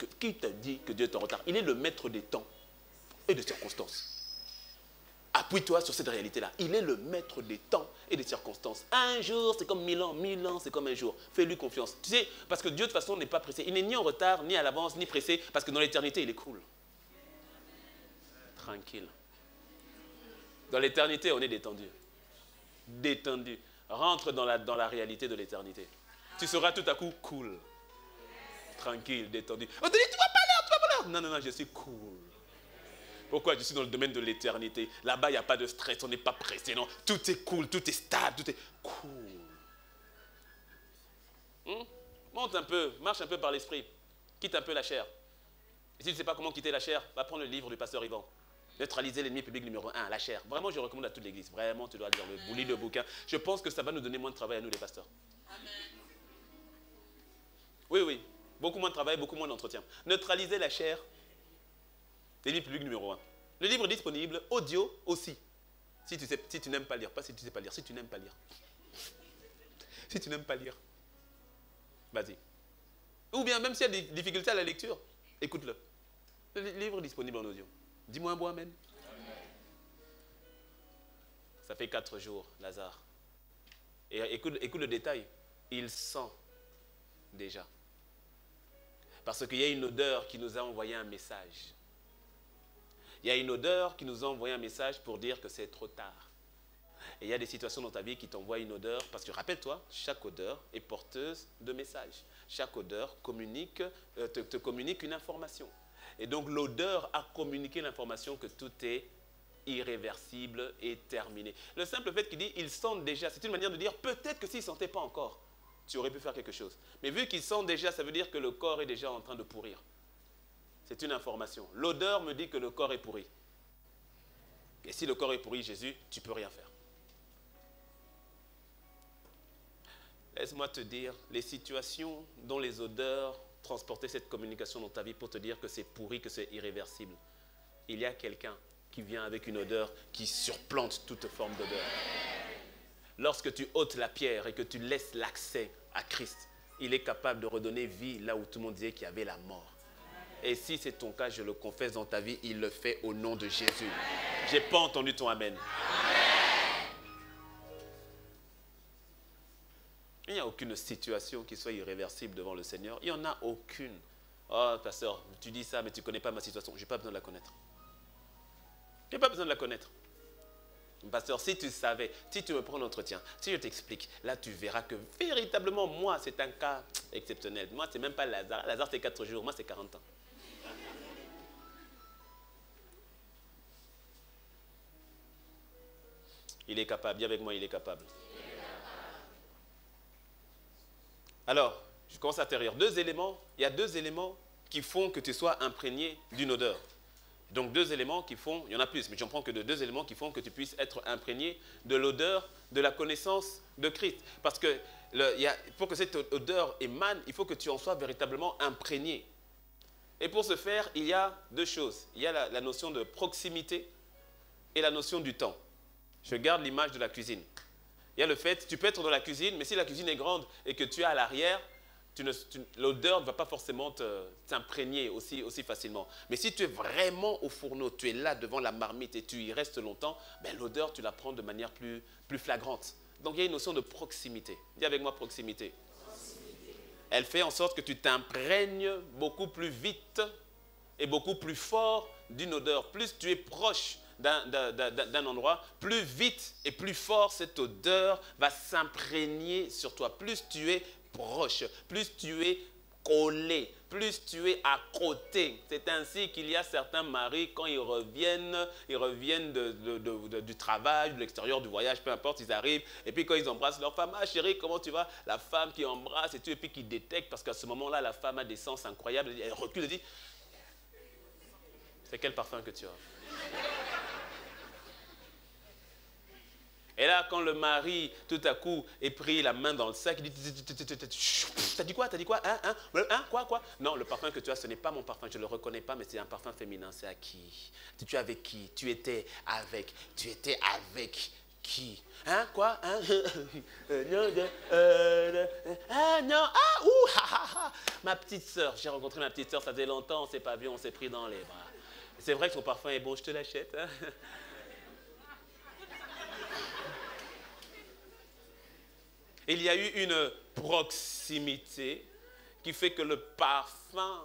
que Dieu est en retard? Il est le maître des temps et des circonstances. Appuie-toi sur cette réalité-là. Il est le maître des temps et des circonstances. Un jour, c'est comme 1000 ans. 1000 ans, c'est comme un jour. Fais-lui confiance. Tu sais, parce que Dieu, de toute façon, n'est pas pressé. Il n'est ni en retard, ni à l'avance, ni pressé, parce que dans l'éternité, il est cool. Tranquille. Dans l'éternité, on est détendu. détendu. Rentre dans la réalité de l'éternité. Tu seras tout à coup cool. Tranquille, détendu. On te dit, tu vas pas l'air, tu vas pas l'air. Non, je suis cool. Pourquoi? Je suis dans le domaine de l'éternité. Là-bas, il n'y a pas de stress, on n'est pas pressé. Non, tout est cool, tout est stable, tout est cool. Monte un peu, marche un peu par l'esprit. Quitte un peu la chair. Et si tu ne sais pas comment quitter la chair, va prendre le livre du pasteur Yvan. Neutraliser l'ennemi public numéro 1, la chair. Vraiment, je recommande à toute l'église. Vraiment, tu dois lire le boulis de bouquin. Je pense que ça va nous donner moins de travail à nous, les pasteurs. Amen. Oui. Beaucoup moins de travail, beaucoup moins d'entretien. Neutraliser la chair, l'ennemi public numéro 1. Le livre est disponible, audio aussi. Si tu n'aimes pas lire, pas si tu ne sais pas lire, si tu n'aimes pas lire. Si tu n'aimes pas lire, vas-y. Ou bien, même s'il y a des difficultés à la lecture, écoute-le. Le livre est disponible en audio. Dis-moi un bon amen. Ça fait 4 jours, Lazare. Et écoute le détail. Il sent déjà. Parce qu'il y a une odeur qui nous a envoyé un message. Il y a une odeur qui nous a envoyé un message pour dire que c'est trop tard. Et il y a des situations dans ta vie qui t'envoient une odeur. Parce que rappelle-toi, chaque odeur est porteuse de messages. Chaque odeur te communique une information. Et donc l'odeur a communiqué l'information que tout est irréversible et terminé. Le simple fait qu'il dit, ils sentent déjà, c'est une manière de dire, peut-être que s'ils ne sentaient pas encore, tu aurais pu faire quelque chose. Mais vu qu'ils sentent déjà, ça veut dire que le corps est déjà en train de pourrir. C'est une information. L'odeur me dit que le corps est pourri. Et si le corps est pourri, Jésus, tu ne peux rien faire. Laisse-moi te dire, les situations dont les odeurs transportaient cette communication dans ta vie pour te dire que c'est pourri, que c'est irréversible. Il y a quelqu'un qui vient avec une odeur qui surplante toute forme d'odeur. Lorsque tu ôtes la pierre et que tu laisses l'accès à Christ, il est capable de redonner vie là où tout le monde disait qu'il y avait la mort. Et si c'est ton cas, je le confesse dans ta vie, il le fait au nom de Jésus. Je n'ai pas entendu ton amen. Il n'y a aucune situation qui soit irréversible devant le Seigneur. Il n'y en a aucune. Oh, pasteur, tu dis ça, mais tu ne connais pas ma situation. Je n'ai pas besoin de la connaître. Je n'ai pas besoin de la connaître. Pasteur, si tu savais, si tu me prends l'entretien, si je t'explique, là tu verras que véritablement, moi, c'est un cas exceptionnel. Moi, ce n'est même pas Lazare. Lazare, c'est 4 jours. Moi, c'est 40 ans. Il est capable. Dis avec moi, il est capable. Alors, je commence à t'arrière. Il y a 2 éléments qui font que tu sois imprégné d'une odeur. Donc 2 éléments qui font, il y en a plus, mais j'en prends que de 2 éléments qui font que tu puisses être imprégné de l'odeur de la connaissance de Christ. Parce que pour que cette odeur émane, il faut que tu en sois véritablement imprégné. Et pour ce faire, il y a 2 choses. Il y a la notion de proximité et la notion du temps. Je garde l'image de la cuisine. Il y a le fait, tu peux être dans la cuisine, mais si la cuisine est grande et que tu es à l'arrière, l'odeur ne va pas forcément t'imprégner aussi facilement. Mais si tu es vraiment au fourneau, tu es là devant la marmite et tu y restes longtemps, ben l'odeur, tu la prends de manière plus flagrante. Donc il y a une notion de proximité. Dis avec moi proximité. Elle fait en sorte que tu t'imprègnes beaucoup plus vite et beaucoup plus fort d'une odeur. Plus tu es proche d'un endroit, plus vite et plus fort cette odeur va s'imprégner sur toi. Plus tu es proche, plus tu es collé, plus tu es à côté. C'est ainsi qu'il y a certains maris, quand ils reviennent du travail, de l'extérieur, du voyage, peu importe, ils arrivent, et puis quand ils embrassent leur femme, ah chérie, comment tu vas? La femme qui embrasse, et puis qui détecte, parce qu'à ce moment-là, la femme a des sens incroyables, elle recule et dit, c'est quel parfum que tu as? Et là, quand le mari, tout à coup, est pris la main dans le sac, il dit, t'as dit quoi? Quoi? Non, le parfum que tu as, ce n'est pas mon parfum, je ne le reconnais pas, mais c'est un parfum féminin. C'est à qui? Tu es avec qui? Tu étais avec qui? Hein? Quoi? Hein? Ma petite sœur, j'ai rencontré ma petite sœur, ça faisait longtemps, on s'est pas vu, on s'est pris dans les bras. C'est vrai que son parfum est bon, je te l'achète. Hein? Il y a eu une proximité qui fait que le parfum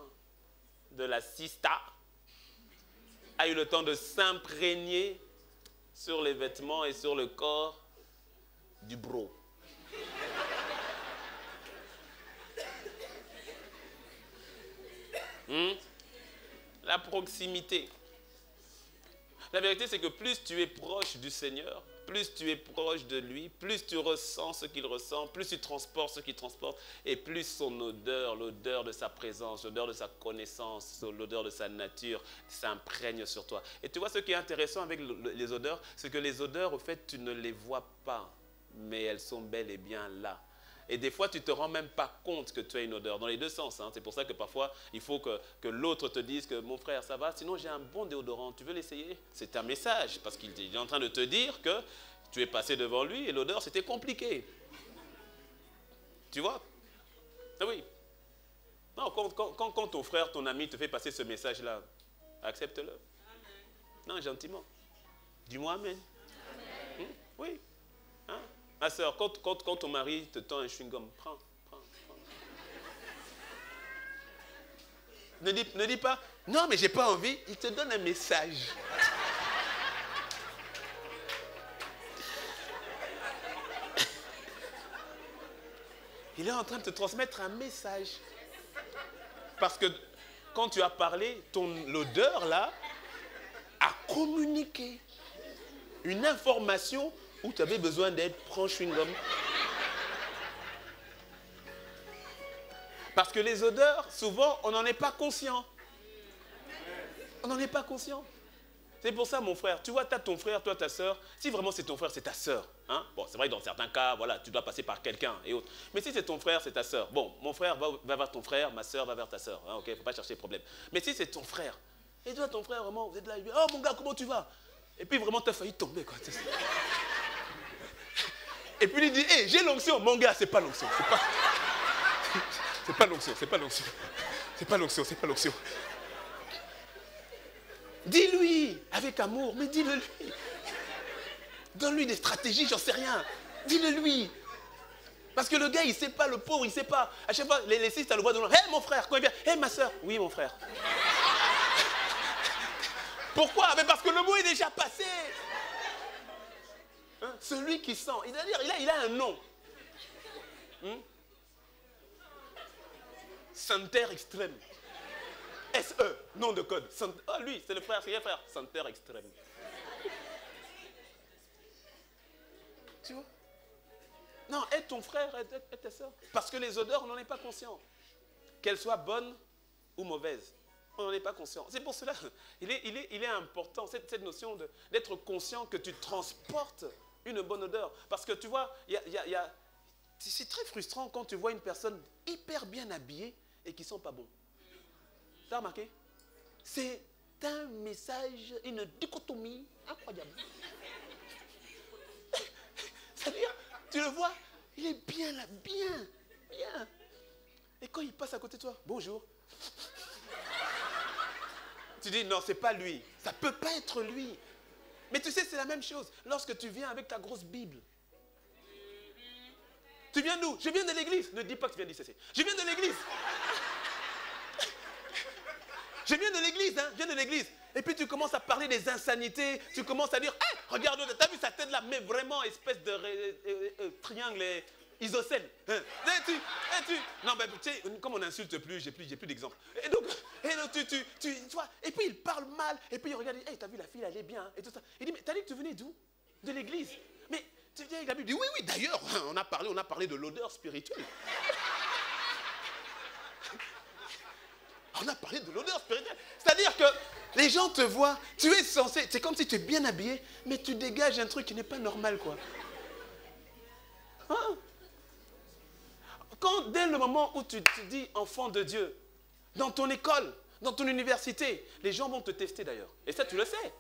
de la sista a eu le temps de s'imprégner sur les vêtements et sur le corps du bro. La proximité. La vérité, c'est que plus tu es proche du Seigneur, plus tu es proche de lui, plus tu ressens ce qu'il ressent, plus tu transportes ce qu'il transporte, et plus son odeur, l'odeur de sa présence, l'odeur de sa connaissance, l'odeur de sa nature s'imprègne sur toi. Et tu vois, ce qui est intéressant avec les odeurs, c'est que les odeurs, au fait, tu ne les vois pas, mais elles sont bel et bien là. Et des fois, tu ne te rends même pas compte que tu as une odeur, dans les deux sens. C'est pour ça que parfois, il faut que l'autre te dise que mon frère, ça va, sinon j'ai un bon déodorant, tu veux l'essayer? C'est un message, parce qu'il est en train de te dire que tu es passé devant lui et l'odeur, c'était compliqué. Tu vois? Ah oui. Non, quand ton frère, ton ami te fait passer ce message-là, accepte-le. Non, gentiment. Dis-moi amen. Oui. Hein? Ma soeur, quand ton mari te tend un chewing-gum, prends. Ne dis pas, non, mais j'ai pas envie. Il te donne un message. Il est en train de te transmettre un message. Parce que quand tu as parlé, l'odeur là a communiqué une information où tu avais besoin d'aide, prends chewing-gum. Parce que les odeurs, souvent, on n'en est pas conscient. On n'en est pas conscient. C'est pour ça, mon frère, tu vois, tu as ton frère, toi, ta soeur. Si vraiment c'est ton frère, c'est ta soeur. Hein? Bon, c'est vrai que dans certains cas, voilà, tu dois passer par quelqu'un et autres. Mais si c'est ton frère, c'est ta soeur. Bon, mon frère va vers ton frère, ma soeur va vers ta soeur. Hein, ok, il ne faut pas chercher de problème. Mais si c'est ton frère, et toi, ton frère, vraiment, vous êtes là, il dit, oh mon gars, comment tu vas? Et puis vraiment, tu as failli tomber, quoi. Et puis il dit, hé, j'ai l'onction. Mon gars, c'est pas l'onction. C'est pas l'onction, c'est pas l'onction. C'est pas l'onction, c'est pas l'onction. Dis-lui avec amour, mais dis-le lui. Donne-lui des stratégies, j'en sais rien. Dis-le lui. Parce que le gars, il sait pas, le pauvre, il sait pas. À chaque fois, les six, tu as le voix de l'autre. Hé, mon frère, quand il vient, hé, ma soeur. Oui, mon frère. Pourquoi? Mais parce que le mot est déjà passé. Hein? Celui qui sent, il a un nom. Santerre extrême. SE, nom de code. Ah, lui, c'est le frère, c'est le frère. Santerre extrême. Tu vois? Non, aide ton frère, aide ta soeur. Parce que les odeurs, on n'en est pas conscient. Qu'elles soient bonnes ou mauvaises, on n'en est pas conscient. C'est pour cela, il est important, cette notion d'être conscient que tu transportes une bonne odeur. Parce que tu vois, c'est très frustrant quand tu vois une personne hyper bien habillée et qui ne sent pas bon. Tu as remarqué? C'est un message, une dichotomie incroyable. C'est-à-dire, tu le vois, il est bien là, bien. Et quand il passe à côté de toi, bonjour. Tu dis, non, c'est pas lui. Ça ne peut pas être lui. Mais tu sais, c'est la même chose. Lorsque tu viens avec ta grosse Bible. Tu viens d'où? Je viens de l'église. Ne dis pas que tu viens d'ICC. Je viens de l'église. Je viens de l'église, hein, je viens de l'église. Et puis tu commences à parler des insanités. Tu commences à dire, hey, regarde, t'as vu sa tête là? Mais vraiment, espèce de triangle isocèle. Hein. Non, mais tu sais, comme on n'insulte plus, j'ai plus d'exemple. Et donc, tu vois, et puis il parle mal. Et puis il regarde, hey, t'as vu la fille, elle est bien. Et tout ça. Il dit, mais t'as dit que tu venais d'où? De l'église. Mais tu viens avec la Bible. Il dit, oui, d'ailleurs, on a parlé de l'odeur spirituelle. On a parlé de l'odeur spirituelle. C'est-à-dire que les gens te voient, tu es censé, c'est comme si tu es bien habillé, mais tu dégages un truc qui n'est pas normal, quoi. Hein? Dès le moment où tu te dis enfant de Dieu, dans ton école, dans ton université, les gens vont te tester d'ailleurs. Et ça, tu le sais.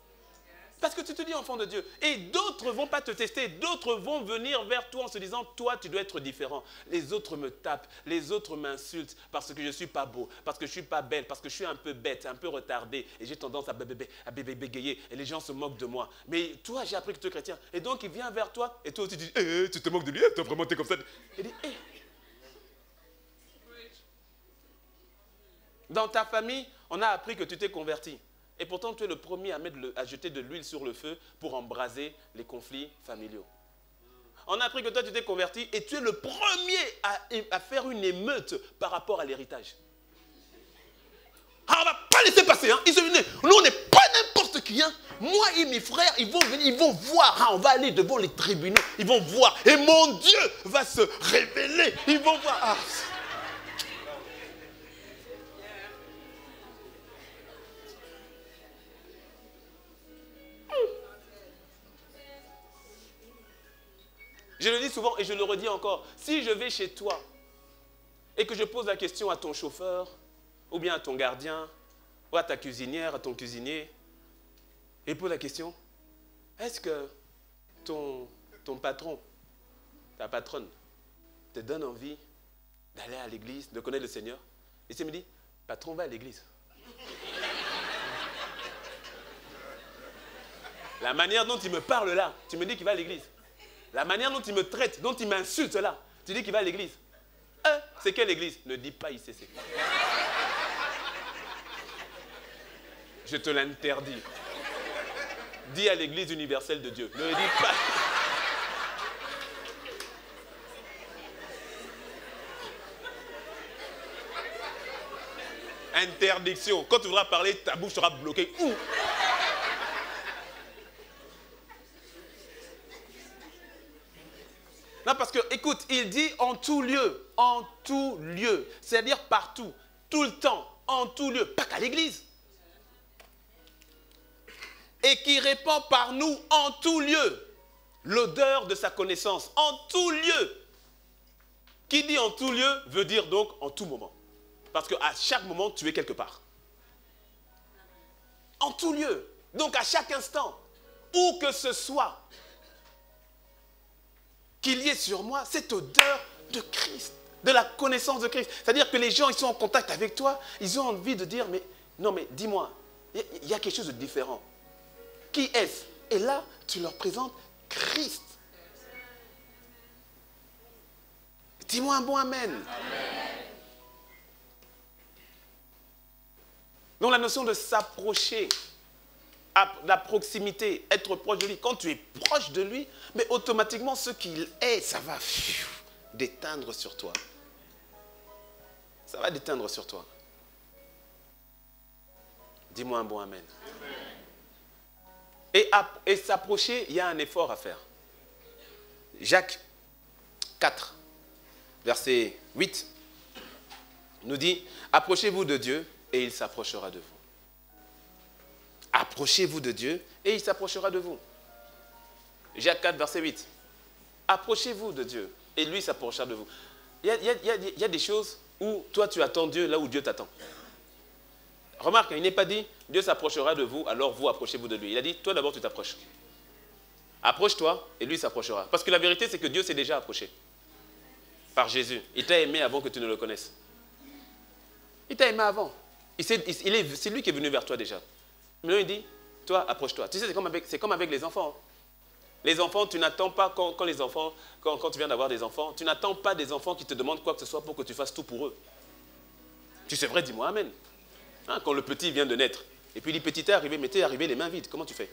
Parce que tu te dis enfant de Dieu. Et d'autres ne vont pas te tester. D'autres vont venir vers toi en se disant, toi, tu dois être différent. Les autres me tapent. Les autres m'insultent parce que je ne suis pas beau, parce que je ne suis pas belle, parce que je suis un peu bête, un peu retardée. Et j'ai tendance à bégayer. Et les gens se moquent de moi. Mais toi, j'ai appris que tu es chrétien. Et donc, il vient vers toi. Et toi aussi, tu dis, tu te moques de lui. Toi, vraiment, tu es comme ça. Il dit, Dans ta famille, on a appris que tu t'es converti. Et pourtant, tu es le premier à jeter de l'huile sur le feu pour embraser les conflits familiaux. On a appris que toi, tu t'es converti et tu es le premier à faire une émeute par rapport à l'héritage. Ah, on ne va pas laisser passer. Hein. Ils se venaient. Nous, on n'est pas n'importe qui. Hein. Moi et mes frères, ils vont venir, ils vont voir. Ah, on va aller devant les tribunaux. Ils vont voir. Et mon Dieu va se révéler. Ils vont voir. Ah. Je le dis souvent et je le redis encore. Si je vais chez toi et que je pose la question à ton chauffeur, ou bien à ton gardien, ou à ta cuisinière, à ton cuisinier, et pose la question, est-ce que ton patron, ta patronne, te donne envie d'aller à l'église, de connaître le Seigneur? Et s'il me dit, patron, va à l'église. La manière dont il me parle là, tu me dis qu'il va à l'église. La manière dont il me traite, dont il m'insulte là, tu dis qu'il va à l'église. C'est quelle église? Ne dis pas ICC. Je te l'interdis. Dis à l'église universelle de Dieu. Ne dis pas. Interdiction. Quand tu voudras parler, ta bouche sera bloquée. Ouh. Non, parce que, écoute, il dit en tout lieu, c'est-à-dire partout, tout le temps, en tout lieu, pas qu'à l'église. Et qui répand par nous en tout lieu l'odeur de sa connaissance, en tout lieu. Qui dit en tout lieu veut dire donc en tout moment. Parce qu'à chaque moment, tu es quelque part. En tout lieu, donc à chaque instant, où que ce soit, qu'il y ait sur moi cette odeur de Christ, de la connaissance de Christ. C'est-à-dire que les gens, ils sont en contact avec toi, ils ont envie de dire, mais non, mais dis-moi, il y a quelque chose de différent. Qui est-ce? Et là, tu leur présentes Christ. Dis-moi un bon amen. Amen. Donc la notion de s'approcher, la proximité, être proche de lui. Quand tu es proche de lui, mais automatiquement ce qu'il est, ça va déteindre sur toi. Ça va déteindre sur toi. Dis-moi un bon amen. Et s'approcher, il y a un effort à faire. Jacques 4, verset 8, nous dit, approchez-vous de Dieu et il s'approchera de vous. Approchez-vous de Dieu et il s'approchera de vous. Jacques 4, verset 8. Approchez-vous de Dieu et lui s'approchera de vous. Il y a des choses où toi tu attends Dieu là où Dieu t'attend. Remarque, il n'est pas dit Dieu s'approchera de vous, alors vous approchez-vous de lui. Il a dit toi d'abord tu t'approches. Approche-toi et lui s'approchera. Parce que la vérité c'est que Dieu s'est déjà approché par Jésus. Il t'a aimé avant que tu ne le connaisses. Il t'a aimé avant. C'est lui qui est venu vers toi déjà. Maintenant il dit, toi approche-toi. Tu sais, c'est comme avec les enfants. Les enfants, tu n'attends pas quand tu viens d'avoir des enfants, tu n'attends pas des enfants qui te demandent quoi que ce soit pour que tu fasses tout pour eux. Tu sais vrai, dis-moi amen. Hein, quand le petit vient de naître, et puis il dit, petit t'es arrivé, mais t'es arrivé les mains vides, comment tu fais?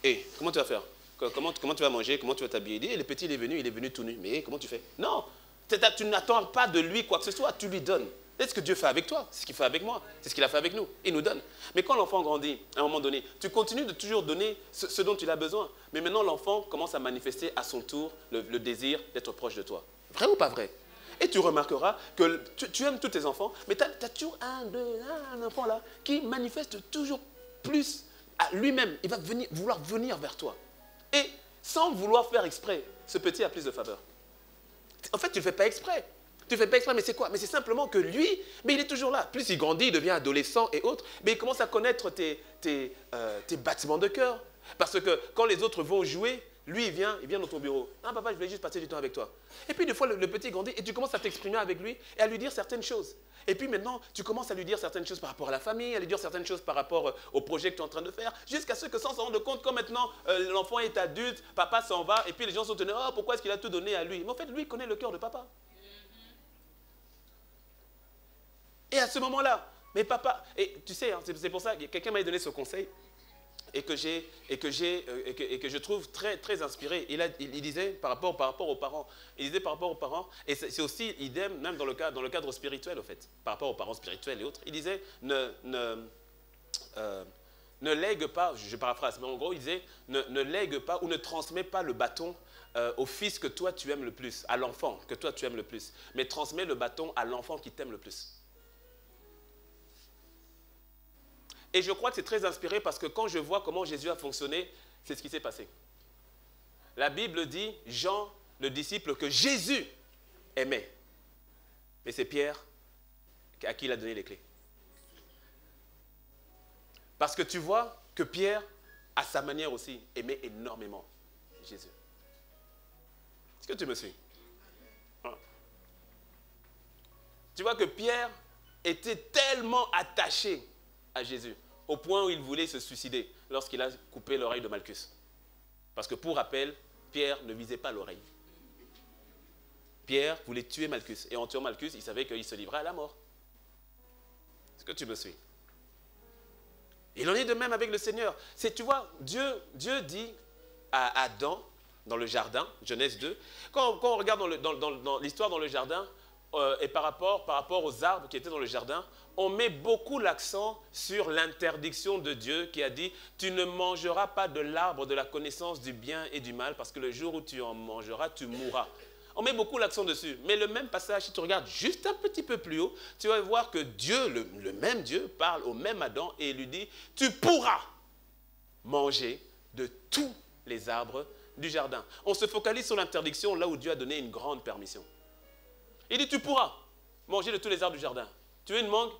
Et comment tu vas faire? Comment tu vas manger? Comment tu vas t'habiller? Il dit, le petit il est venu tout nu. Mais comment tu fais? Non, tu n'attends pas de lui quoi que ce soit, tu lui donnes. C'est ce que Dieu fait avec toi, c'est ce qu'il fait avec moi, c'est ce qu'il a fait avec nous, il nous donne. Mais quand l'enfant grandit, à un moment donné, tu continues de toujours donner ce dont il a besoin. Mais maintenant, l'enfant commence à manifester à son tour le désir d'être proche de toi. Vrai ou pas vrai? Et tu remarqueras que tu aimes tous tes enfants, mais tu as toujours un enfant là qui manifeste toujours plus à lui-même. Il va vouloir venir vers toi. Et sans vouloir faire exprès, ce petit a plus de faveur. En fait, tu ne le fais pas exprès. Tu ne fais pas exprès, mais c'est quoi? Mais c'est simplement que lui, mais il est toujours là. Plus il grandit, il devient adolescent et autres, mais il commence à connaître tes battements de cœur. Parce que quand les autres vont jouer, lui, il vient dans ton bureau. Ah, papa, je vais juste passer du temps avec toi. Et puis, des fois, le petit grandit et tu commences à t'exprimer avec lui et à lui dire certaines choses. Et puis maintenant, tu commences à lui dire certaines choses par rapport à la famille, à lui dire certaines choses par rapport au projet que tu es en train de faire, jusqu'à ce que sans s'en rendre compte, quand maintenant l'enfant est adulte, papa s'en va, et puis les gens sont tenus, oh, pourquoi est-ce qu'il a tout donné à lui? Mais en fait, lui, il connaît le cœur de papa. Et à ce moment-là, mais papa, et tu sais, hein, c'est pour ça que quelqu'un m'a donné ce conseil. je trouve très, très inspiré. Il disait par rapport aux parents, et c'est aussi idem même dans le cadre spirituel, au fait, par rapport aux parents spirituels et autres. Il disait, ne lègue pas, je paraphrase, mais en gros, il disait, ne lègue pas ou ne transmets pas le bâton au fils que toi tu aimes le plus, à l'enfant que toi tu aimes le plus, mais transmets le bâton à l'enfant qui t'aime le plus. Et je crois que c'est très inspiré parce que quand je vois comment Jésus a fonctionné, c'est ce qui s'est passé. La Bible dit, Jean, le disciple que Jésus aimait. Mais c'est Pierre à qui il a donné les clés. Parce que tu vois que Pierre, à sa manière aussi, aimait énormément Jésus. Est-ce que tu me suis? Tu vois que Pierre était tellement attaché à Jésus, au point où il voulait se suicider lorsqu'il a coupé l'oreille de Malchus. Parce que pour rappel, Pierre ne visait pas l'oreille. Pierre voulait tuer Malchus. Et en tuant Malchus, il savait qu'il se livrait à la mort. Est-ce que tu me suis? Il en est de même avec le Seigneur. Tu vois, Dieu dit à Adam, dans le jardin, Genèse 2, quand on regarde dans l'histoire dans le jardin, et par rapport aux arbres qui étaient dans le jardin, on met beaucoup l'accent sur l'interdiction de Dieu qui a dit « Tu ne mangeras pas de l'arbre de la connaissance du bien et du mal parce que le jour où tu en mangeras, tu mourras. » On met beaucoup l'accent dessus. Mais le même passage, si tu regardes juste un petit peu plus haut, tu vas voir que Dieu, le même Dieu, parle au même Adam et lui dit « Tu pourras manger de tous les arbres du jardin. » On se focalise sur l'interdiction là où Dieu a donné une grande permission. Il dit, tu pourras manger de tous les arbres du jardin. Tu veux une mangue?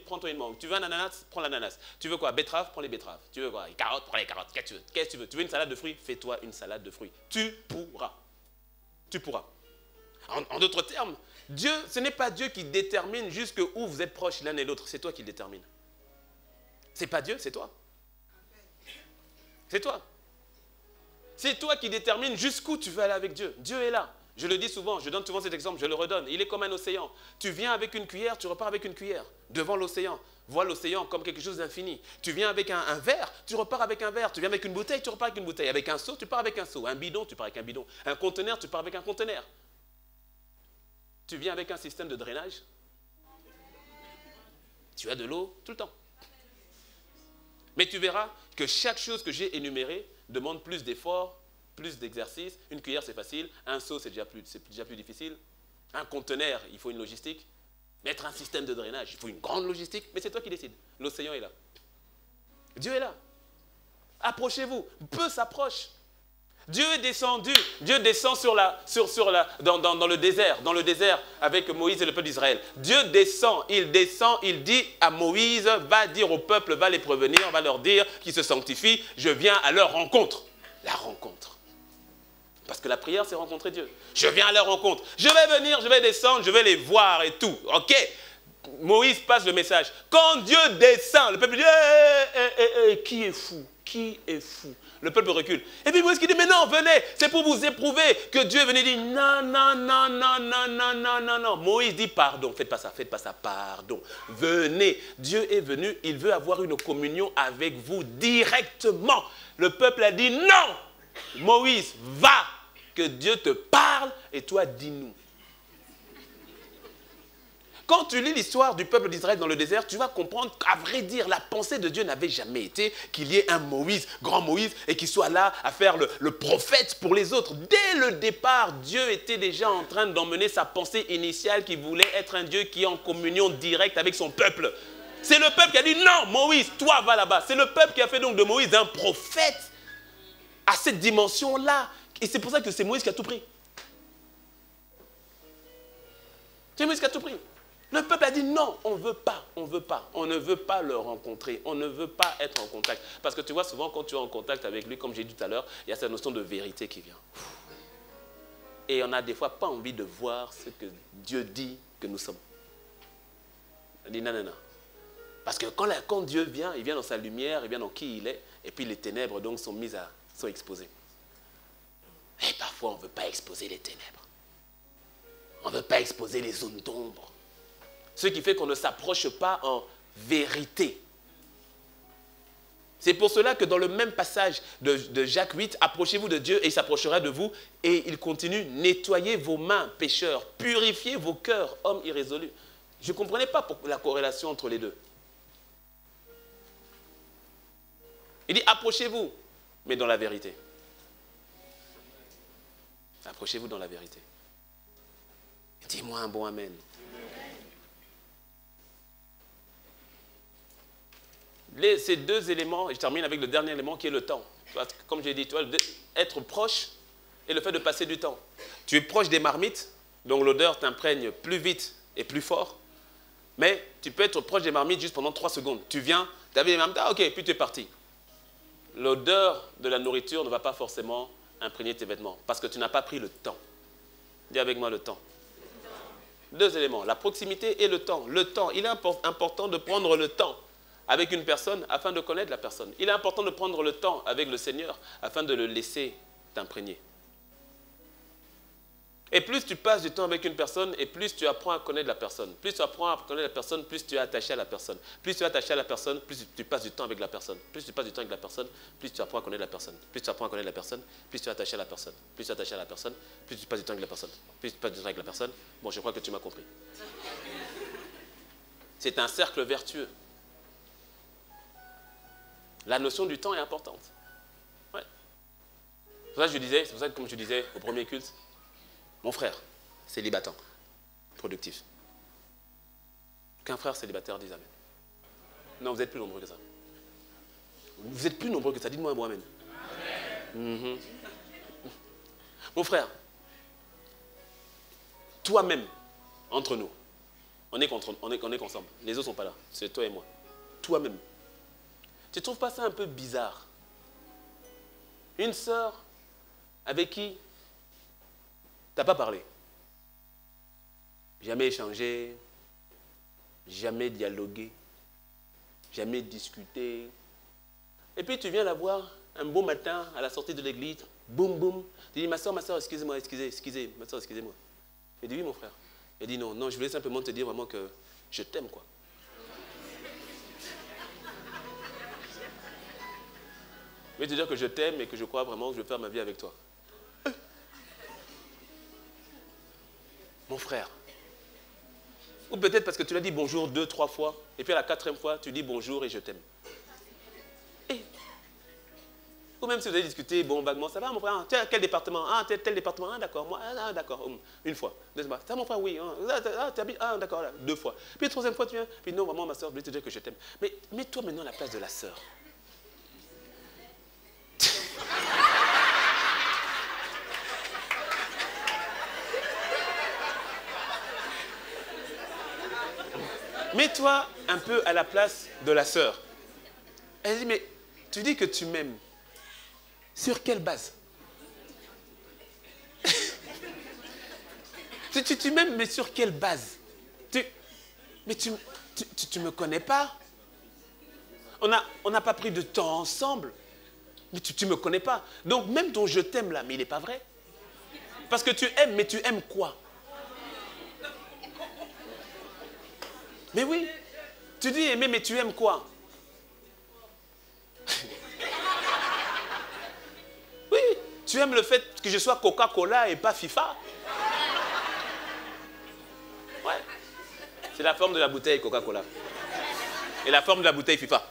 Prends-toi une mangue. Tu veux un ananas? Prends l'ananas. Tu veux quoi? Betterave? Prends les betteraves. Tu veux quoi? Les carottes? Prends les carottes. Qu'est-ce que tu veux? Tu veux une salade de fruits? Fais-toi une salade de fruits. Tu pourras. Tu pourras. En d'autres termes, Dieu, ce n'est pas Dieu qui détermine jusqu'où vous êtes proches l'un et l'autre. C'est toi qui le détermine. Ce n'est pas Dieu, c'est toi. C'est toi. C'est toi qui détermine jusqu'où tu veux aller avec Dieu. Dieu est là. Je le dis souvent, je donne souvent cet exemple, je le redonne. Il est comme un océan. Tu viens avec une cuillère, tu repars avec une cuillère. Devant l'océan. Vois l'océan comme quelque chose d'infini. Tu viens avec un verre, tu repars avec un verre. Tu viens avec une bouteille, tu repars avec une bouteille. Avec un seau, tu pars avec un seau. Un bidon, tu pars avec un bidon. Un conteneur, tu pars avec un conteneur. Tu viens avec un système de drainage. Tu as de l'eau tout le temps. Mais tu verras que chaque chose que j'ai énumérée demande plus d'efforts, plus d'exercice. Une cuillère, c'est facile. Un seau, c'est déjà plus difficile. Un conteneur, il faut une logistique. Mettre un système de drainage, il faut une grande logistique. Mais c'est toi qui décides. L'océan est là. Dieu est là. Approchez-vous. Peu s'approche. Dieu est descendu. Dieu descend dans le désert avec Moïse et le peuple d'Israël. Dieu descend, il dit à Moïse, va dire au peuple, va les prévenir, va leur dire qu'ils se sanctifient. Je viens à leur rencontre. La rencontre. Parce que la prière, c'est rencontrer Dieu. Je viens à leur rencontre. Je vais venir, je vais descendre, je vais les voir et tout. Ok. Moïse passe le message. Quand Dieu descend, le peuple dit, qui est fou? Qui est fou? Le peuple recule. Et puis Moïse qui dit, mais non, venez, c'est pour vous éprouver que Dieu est venu dire, non, non, non, non, non, non, non, non, non. Moïse dit, pardon, faites pas ça, pardon. Venez, Dieu est venu, il veut avoir une communion avec vous directement. Le peuple a dit, non, Moïse, va, que Dieu te parle et toi, dis-nous. Quand tu lis l'histoire du peuple d'Israël dans le désert, tu vas comprendre qu'à vrai dire, la pensée de Dieu n'avait jamais été qu'il y ait un Moïse, grand Moïse, et qu'il soit là à faire le prophète pour les autres. Dès le départ, Dieu était déjà en train d'emmener sa pensée initiale qui voulait être un Dieu qui est en communion directe avec son peuple. C'est le peuple qui a dit non, Moïse, toi va là-bas. C'est le peuple qui a fait donc de Moïse un prophète à cette dimension-là. Et c'est pour ça que c'est Moïse qui a tout pris. C'est Moïse qui a tout pris. Le peuple a dit non, on ne veut pas, on ne veut pas le rencontrer, on ne veut pas être en contact. Parce que tu vois, souvent quand tu es en contact avec lui, comme j'ai dit tout à l'heure, il y a cette notion de vérité qui vient. Et on n'a des fois pas envie de voir ce que Dieu dit que nous sommes. On dit non, non, non. Parce que quand Dieu vient, il vient dans sa lumière, il vient dans qui il est, et puis les ténèbres donc sont exposées. Et parfois on ne veut pas exposer les ténèbres. On ne veut pas exposer les zones d'ombre. Ce qui fait qu'on ne s'approche pas en vérité. C'est pour cela que dans le même passage de Jacques 8, approchez-vous de Dieu et il s'approchera de vous. Et il continue, nettoyez vos mains, pécheurs, purifiez vos cœurs, hommes irrésolus. Je ne comprenais pas la corrélation entre les deux. Il dit, approchez-vous, mais dans la vérité. Approchez-vous dans la vérité. Dis-moi un bon amen. Ces deux éléments, et je termine avec le dernier élément qui est le temps. Comme j'ai dit, tu vois, être proche et le fait de passer du temps. Tu es proche des marmites, donc l'odeur t'imprègne plus vite et plus fort. Mais tu peux être proche des marmites juste pendant 3 secondes. Tu viens, tu avais les marmites, ah, ok, puis tu es parti. L'odeur de la nourriture ne va pas forcément imprégner tes vêtements parce que tu n'as pas pris le temps. Dis avec moi le temps. 2 éléments, la proximité et le temps. Le temps, il est important de prendre le temps avec une personne afin de connaître la personne. Il est important de prendre le temps avec le Seigneur afin de le laisser t'imprégner. Et plus tu passes du temps avec une personne, et plus tu apprends à connaître la personne. Plus tu apprends à connaître la personne, plus tu es attaché à la personne. Plus tu es attaché à la personne, plus tu passes du temps avec la personne. Plus tu passes du temps avec la personne, plus tu apprends à connaître la personne. Plus tu apprends à connaître la personne, plus tu es attaché à la personne. Plus tu es attaché à la personne, plus tu passes du temps avec la personne. Plus tu passes du temps avec la personne. Bon, je crois que tu m'as compris. C'est un cercle vertueux. La notion du temps est importante. Ouais. C'est pour ça que je disais, c'est pour ça que comme je disais au premier culte, mon frère, célibataire, productif. Qu'un frère célibataire dise amen. Non, vous êtes plus nombreux que ça. Vous êtes plus nombreux que ça. Dites-moi un bon amen. Amen. Mon frère, toi-même, entre nous, on est ensemble. Les autres ne sont pas là. C'est toi et moi. Toi-même. Tu ne trouves pas ça un peu bizarre? Une sœur avec qui tu n'as pas parlé, jamais échangé, jamais dialogué, jamais discuté. Et puis tu viens la voir un beau matin à la sortie de l'église, boum boum. Tu dis, ma soeur, excusez-moi, ma soeur, excusez-moi. Elle dit, oui mon frère. Elle dit, non, je voulais simplement te dire vraiment que je t'aime quoi. Je vais te dire que je t'aime et que je crois vraiment que je vais faire ma vie avec toi. Mon frère. Ou peut-être parce que tu l'as dit bonjour 2, 3 fois, et puis à la 4e fois, tu dis bonjour et je t'aime. Ou même si vous avez discuté, bon, vaguement, ça va mon frère, tu es à quel département? Ah, tel département, ah d'accord, moi, ah d'accord, une fois. Deuxième fois, ça mon frère, oui, tu habites, ah d'accord, 2 fois. Puis 3e fois, tu viens, puis non, vraiment ma soeur, je voulais te dire que je t'aime. Mais mets-toi maintenant à la place de la soeur. Mets-toi un peu à la place de la sœur. Elle dit, mais tu dis que tu m'aimes. Sur quelle base? tu m'aimes, mais sur quelle base? Mais tu ne me connais pas. On n'a pas pris de temps ensemble. Mais tu ne me connais pas. Donc même ton je t'aime là, mais il n'est pas vrai. Parce que tu aimes, mais tu aimes quoi? Mais oui, tu dis aimer, mais tu aimes quoi? Oui, tu aimes le fait que je sois Coca-Cola et pas FIFA. Ouais, c'est la forme de la bouteille Coca-Cola. Et la forme de la bouteille FIFA.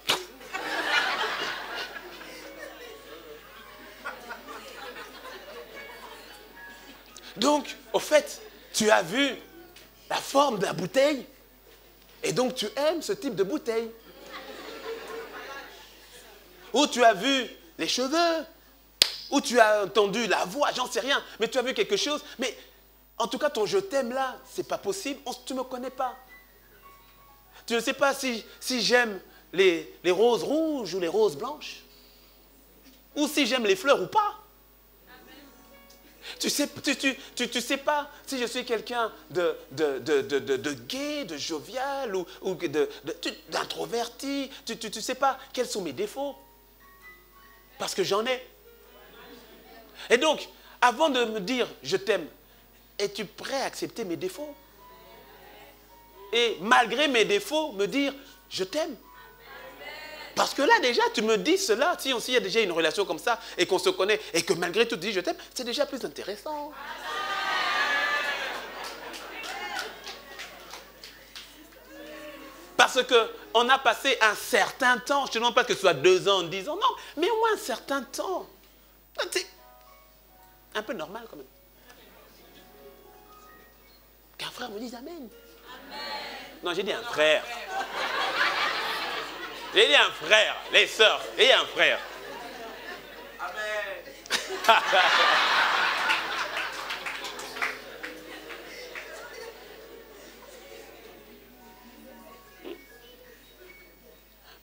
Donc, au fait, tu as vu la forme de la bouteille et donc tu aimes ce type de bouteille. Ou tu as vu les cheveux, ou tu as entendu la voix, j'en sais rien, mais tu as vu quelque chose. Mais en tout cas, ton je t'aime là, c'est pas possible, tu ne me connais pas. Tu ne sais pas si j'aime les roses rouges ou les roses blanches, ou si j'aime les fleurs ou pas. Tu sais pas si je suis quelqu'un de gai, de jovial ou d'introverti. Tu sais pas quels sont mes défauts. Parce que j'en ai. Et donc, avant de me dire je t'aime, es-tu prêt à accepter mes défauts? Et malgré mes défauts, me dire je t'aime. Parce que là, déjà, tu me dis cela, si il y a déjà une relation comme ça, et qu'on se connaît, et que malgré tout, tu dis je t'aime, c'est déjà plus intéressant. Parce qu'on a passé un certain temps, je ne demande pas que ce soit 2 ans, 10 ans, non, mais au moins un certain temps. C'est un peu normal quand même. Qu'un frère me dise Amen. Non, j'ai dit un frère. J'ai dit un frère, les sœurs, et un frère. Amen.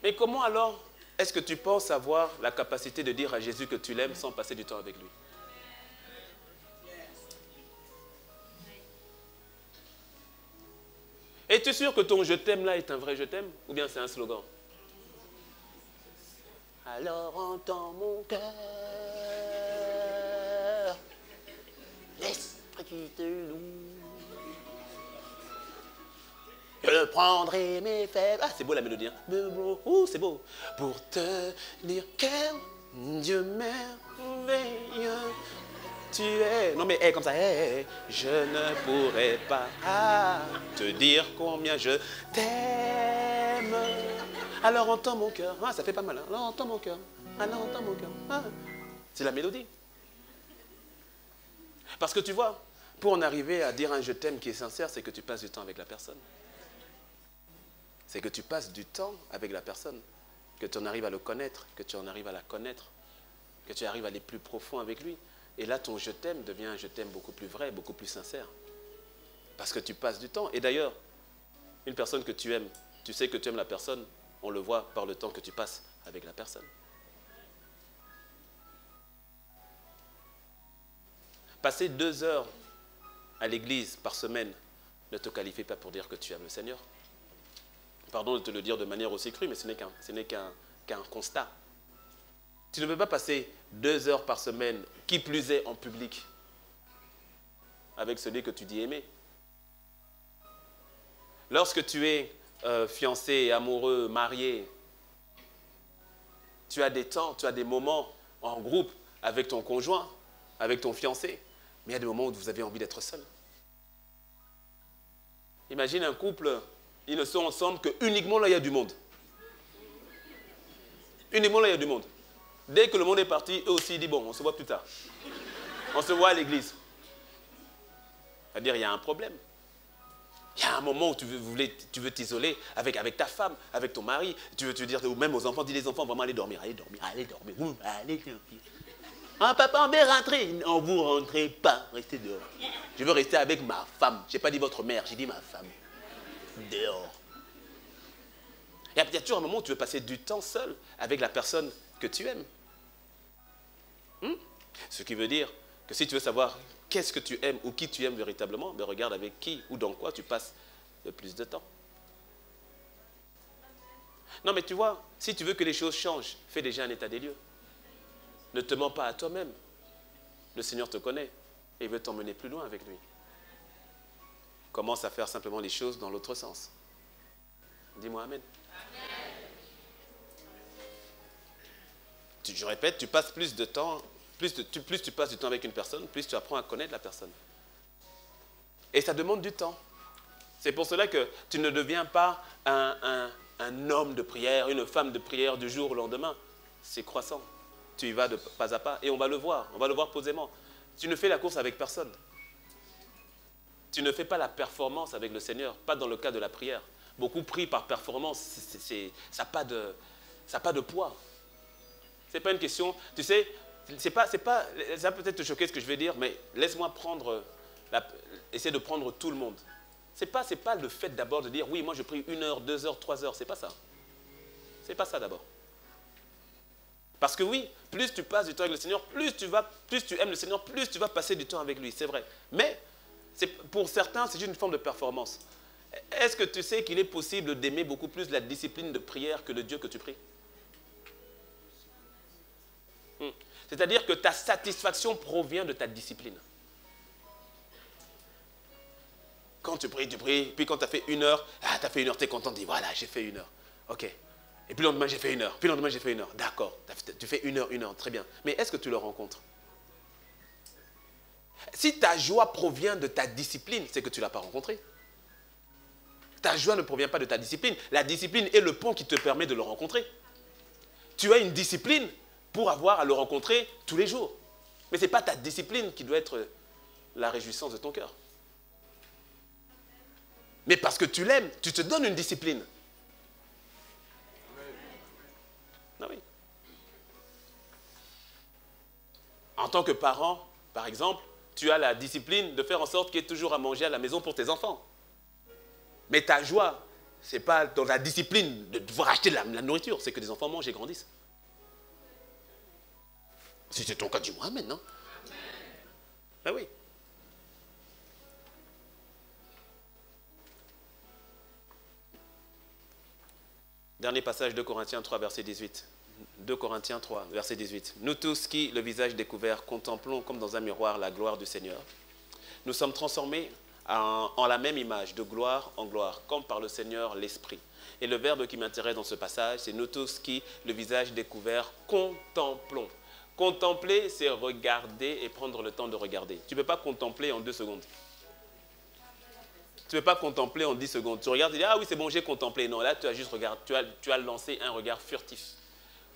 Mais comment alors est-ce que tu penses avoir la capacité de dire à Jésus que tu l'aimes sans passer du temps avec lui? Es-tu sûr que ton je t'aime là est un vrai je t'aime ou bien c'est un slogan? Alors entends mon cœur, l'esprit qui te loue. Je prendrai mes faibles. Ah, c'est beau la mélodie. Hein? C'est beau. Pour te dire quel Dieu merveilleux tu es. Non mais comme ça, je ne pourrais pas te dire combien je t'aime. Alors entends mon cœur. Ah, ça fait pas mal. Hein? Alors entends mon cœur. Alors entends mon cœur. Ah, c'est la mélodie. Parce que tu vois, pour en arriver à dire un je t'aime qui est sincère, c'est que tu passes du temps avec la personne. C'est que tu passes du temps avec la personne, que tu en arrives à le connaître, que tu en arrives à la connaître, que tu arrives à aller plus profond avec lui. Et là, ton je t'aime devient un je t'aime beaucoup plus vrai, beaucoup plus sincère. Parce que tu passes du temps. Et d'ailleurs, une personne que tu aimes, tu sais que tu aimes la personne, on le voit par le temps que tu passes avec la personne. Passer 2 heures à l'église par semaine ne te qualifie pas pour dire que tu aimes le Seigneur. Pardon de te le dire de manière aussi crue, mais ce n'est qu'un constat. Tu ne peux pas passer 2 heures par semaine, qui plus est en public, avec celui que tu dis aimer. Lorsque tu es fiancé, amoureux, marié, tu as des temps, tu as des moments en groupe avec ton conjoint, avec ton fiancé, mais il y a des moments où vous avez envie d'être seul. Imagine un couple, ils ne sont ensemble que uniquement là il y a du monde. Uniquement là il y a du monde. Dès que le monde est parti, eux aussi ils disent bon, on se voit plus tard. On se voit à l'église. C'est-à-dire il y a un problème. Il y a un moment où tu veux t'isoler avec ta femme, avec ton mari. Tu veux te dire, ou même aux enfants, dis les enfants, vraiment allez dormir, allez dormir, allez dormir, allez dormir. Ah papa, on veut rentrer. Non, vous ne rentrez pas, restez dehors. Je veux rester avec ma femme. Je n'ai pas dit votre mère, j'ai dit ma femme. Dehors. Il y a peut-être toujours un moment où tu veux passer du temps seul avec la personne que tu aimes. Ce qui veut dire que si tu veux savoir qu'est-ce que tu aimes ou qui tu aimes véritablement, ben regarde avec qui ou dans quoi tu passes le plus de temps. Non mais tu vois, si tu veux que les choses changent, fais déjà un état des lieux. Ne te mens pas à toi-même. Le Seigneur te connaît et il veut t'emmener plus loin avec lui. Commence à faire simplement les choses dans l'autre sens. Dis-moi Amen. Je répète, tu passes plus de temps, plus tu passes du temps avec une personne, plus tu apprends à connaître la personne. Et ça demande du temps. C'est pour cela que tu ne deviens pas un homme de prière, une femme de prière du jour au lendemain. C'est croissant. Tu y vas de pas à pas et on va le voir posément. Tu ne fais la course avec personne. Tu ne fais pas la performance avec le Seigneur, pas dans le cas de la prière. Beaucoup prient par performance, ça n'a pas de poids. Ce n'est pas une question, tu sais, ça va peut-être te choquer ce que je vais dire, mais laisse-moi essayer de prendre tout le monde. Ce n'est pas le fait d'abord de dire, oui, moi je prie 1 heure, 2 heures, 3 heures, c'est pas ça. C'est pas ça d'abord. Parce que oui, plus tu passes du temps avec le Seigneur, plus tu aimes le Seigneur, plus tu vas passer du temps avec lui, c'est vrai. Mais pour certains, c'est juste une forme de performance. Est-ce que tu sais qu'il est possible d'aimer beaucoup plus la discipline de prière que le Dieu que tu pries? C'est-à-dire que ta satisfaction provient de ta discipline. Quand tu pries, puis quand tu as fait 1 heure, tu as fait 1 heure, tu es content, tu dis voilà, j'ai fait 1 heure. Ok, Et puis le lendemain, j'ai fait 1 heure. Puis le lendemain, j'ai fait 1 heure. D'accord, tu fais 1 heure, très bien. Mais est-ce que tu le rencontres? Si ta joie provient de ta discipline, c'est que tu ne l'as pas rencontré. Ta joie ne provient pas de ta discipline. La discipline est le pont qui te permet de le rencontrer. Tu as une discipline pour avoir à le rencontrer tous les jours. Mais ce n'est pas ta discipline qui doit être la réjouissance de ton cœur. Mais parce que tu l'aimes, tu te donnes une discipline. Ah oui. En tant que parent, par exemple, tu as la discipline de faire en sorte qu'il y ait toujours à manger à la maison pour tes enfants. Mais ta joie, ce n'est pas dans la discipline de devoir acheter la nourriture, c'est que les enfants mangent et grandissent. Si c'est ton cas, dis-moi amen, non? Ah oui. Dernier passage de Corinthiens 3, verset 18. 2 Corinthiens 3, verset 18. Nous tous qui, le visage découvert, contemplons comme dans un miroir la gloire du Seigneur, nous sommes transformés en la même image, de gloire en gloire, comme par le Seigneur l'Esprit. Et le verbe qui m'intéresse dans ce passage, c'est nous tous qui, le visage découvert, contemplons. Contempler, c'est regarder et prendre le temps de regarder. Tu ne peux pas contempler en 2 secondes. Tu ne peux pas contempler en 10 secondes. Tu regardes et tu dis, ah oui, c'est bon, j'ai contemplé. Non, là, tu as juste regardé, tu as lancé un regard furtif.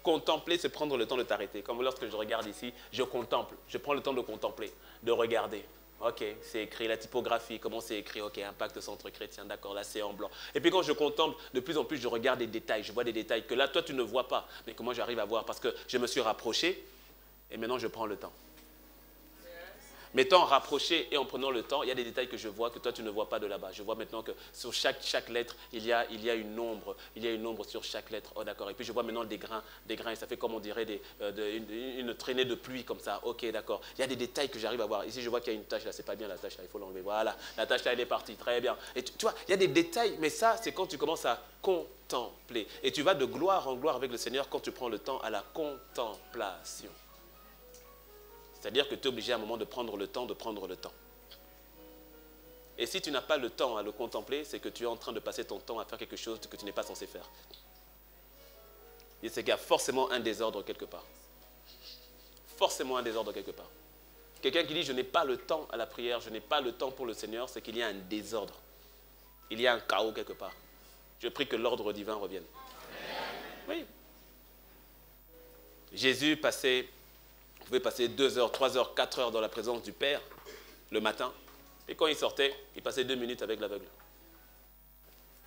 Contempler, c'est prendre le temps de t'arrêter. Comme lorsque je regarde ici, je contemple. Je prends le temps de contempler, de regarder. Ok, c'est écrit, la typographie, comment c'est écrit, ok, Impact Centre Chrétien, d'accord, là c'est en blanc. Et puis quand je contemple, de plus en plus je regarde des détails, je vois des détails que là toi tu ne vois pas, mais que moi j'arrive à voir parce que je me suis rapproché et maintenant je prends le temps. M'étant rapproché et en prenant le temps, il y a des détails que je vois que toi tu ne vois pas de là-bas. Je vois maintenant que sur chaque lettre, il y a une ombre. Il y a une ombre sur chaque lettre. Oh d'accord. Et puis je vois maintenant des grains et ça fait comme on dirait une traînée de pluie comme ça. Ok, d'accord. Il y a des détails que j'arrive à voir. Ici je vois qu'il y a une tache là, c'est pas bien la tache là, il faut l'enlever. Voilà, la tache là elle est partie, très bien. Et tu vois, il y a des détails, mais ça c'est quand tu commences à contempler. Et tu vas de gloire en gloire avec le Seigneur quand tu prends le temps à la contemplation. C'est-à-dire que tu es obligé à un moment de prendre le temps. Et si tu n'as pas le temps à le contempler, c'est que tu es en train de passer ton temps à faire quelque chose que tu n'es pas censé faire. Et c'est qu'il y a forcément un désordre quelque part. Forcément un désordre quelque part. Quelqu'un qui dit « je n'ai pas le temps à la prière, je n'ai pas le temps pour le Seigneur », c'est qu'il y a un désordre. Il y a un chaos quelque part. Je prie que l'ordre divin revienne. Oui. Jésus pouvait passer 2 heures, 3 heures, 4 heures dans la présence du Père le matin. Et quand il sortait, il passait 2 minutes avec l'aveugle.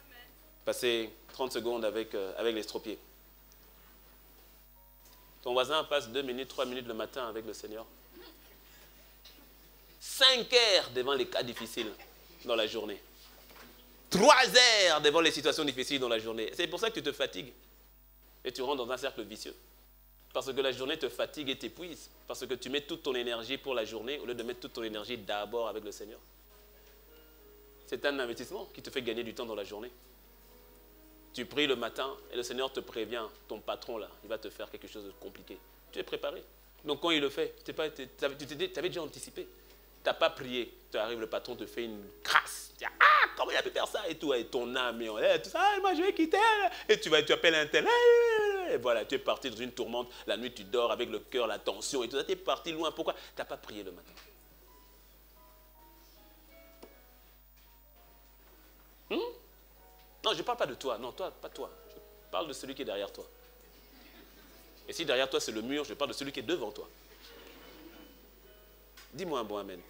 Il passait 30 secondes avec l'estropié. Ton voisin passe 2 minutes, 3 minutes le matin avec le Seigneur. 5 heures devant les cas difficiles dans la journée. 3 heures devant les situations difficiles dans la journée. C'est pour ça que tu te fatigues. Et tu rentres dans un cercle vicieux. Parce que la journée te fatigue et t'épuise. Parce que tu mets toute ton énergie pour la journée au lieu de mettre toute ton énergie d'abord avec le Seigneur. C'est un investissement qui te fait gagner du temps dans la journée. Tu pries le matin et le Seigneur te prévient, ton patron là, il va te faire quelque chose de compliqué. Tu es préparé. Donc quand il le fait, tu avais déjà anticipé. Tu n'as pas prié. Tu arrives, le patron te fait une crasse. Tu dis, ah, comment il a pu faire ça et tout, et ton âme et tout ça, moi je vais quitter. Et tu appelles un tel. Et voilà, tu es parti dans une tourmente. La nuit, tu dors avec le cœur, la tension et tout ça. Tu es parti loin. Pourquoi? Tu n'as pas prié le matin. Non, je ne parle pas de toi. Non, toi, pas toi. Je parle de celui qui est derrière toi. Et si derrière toi, c'est le mur, je parle de celui qui est devant toi. Dis-moi un bon amen.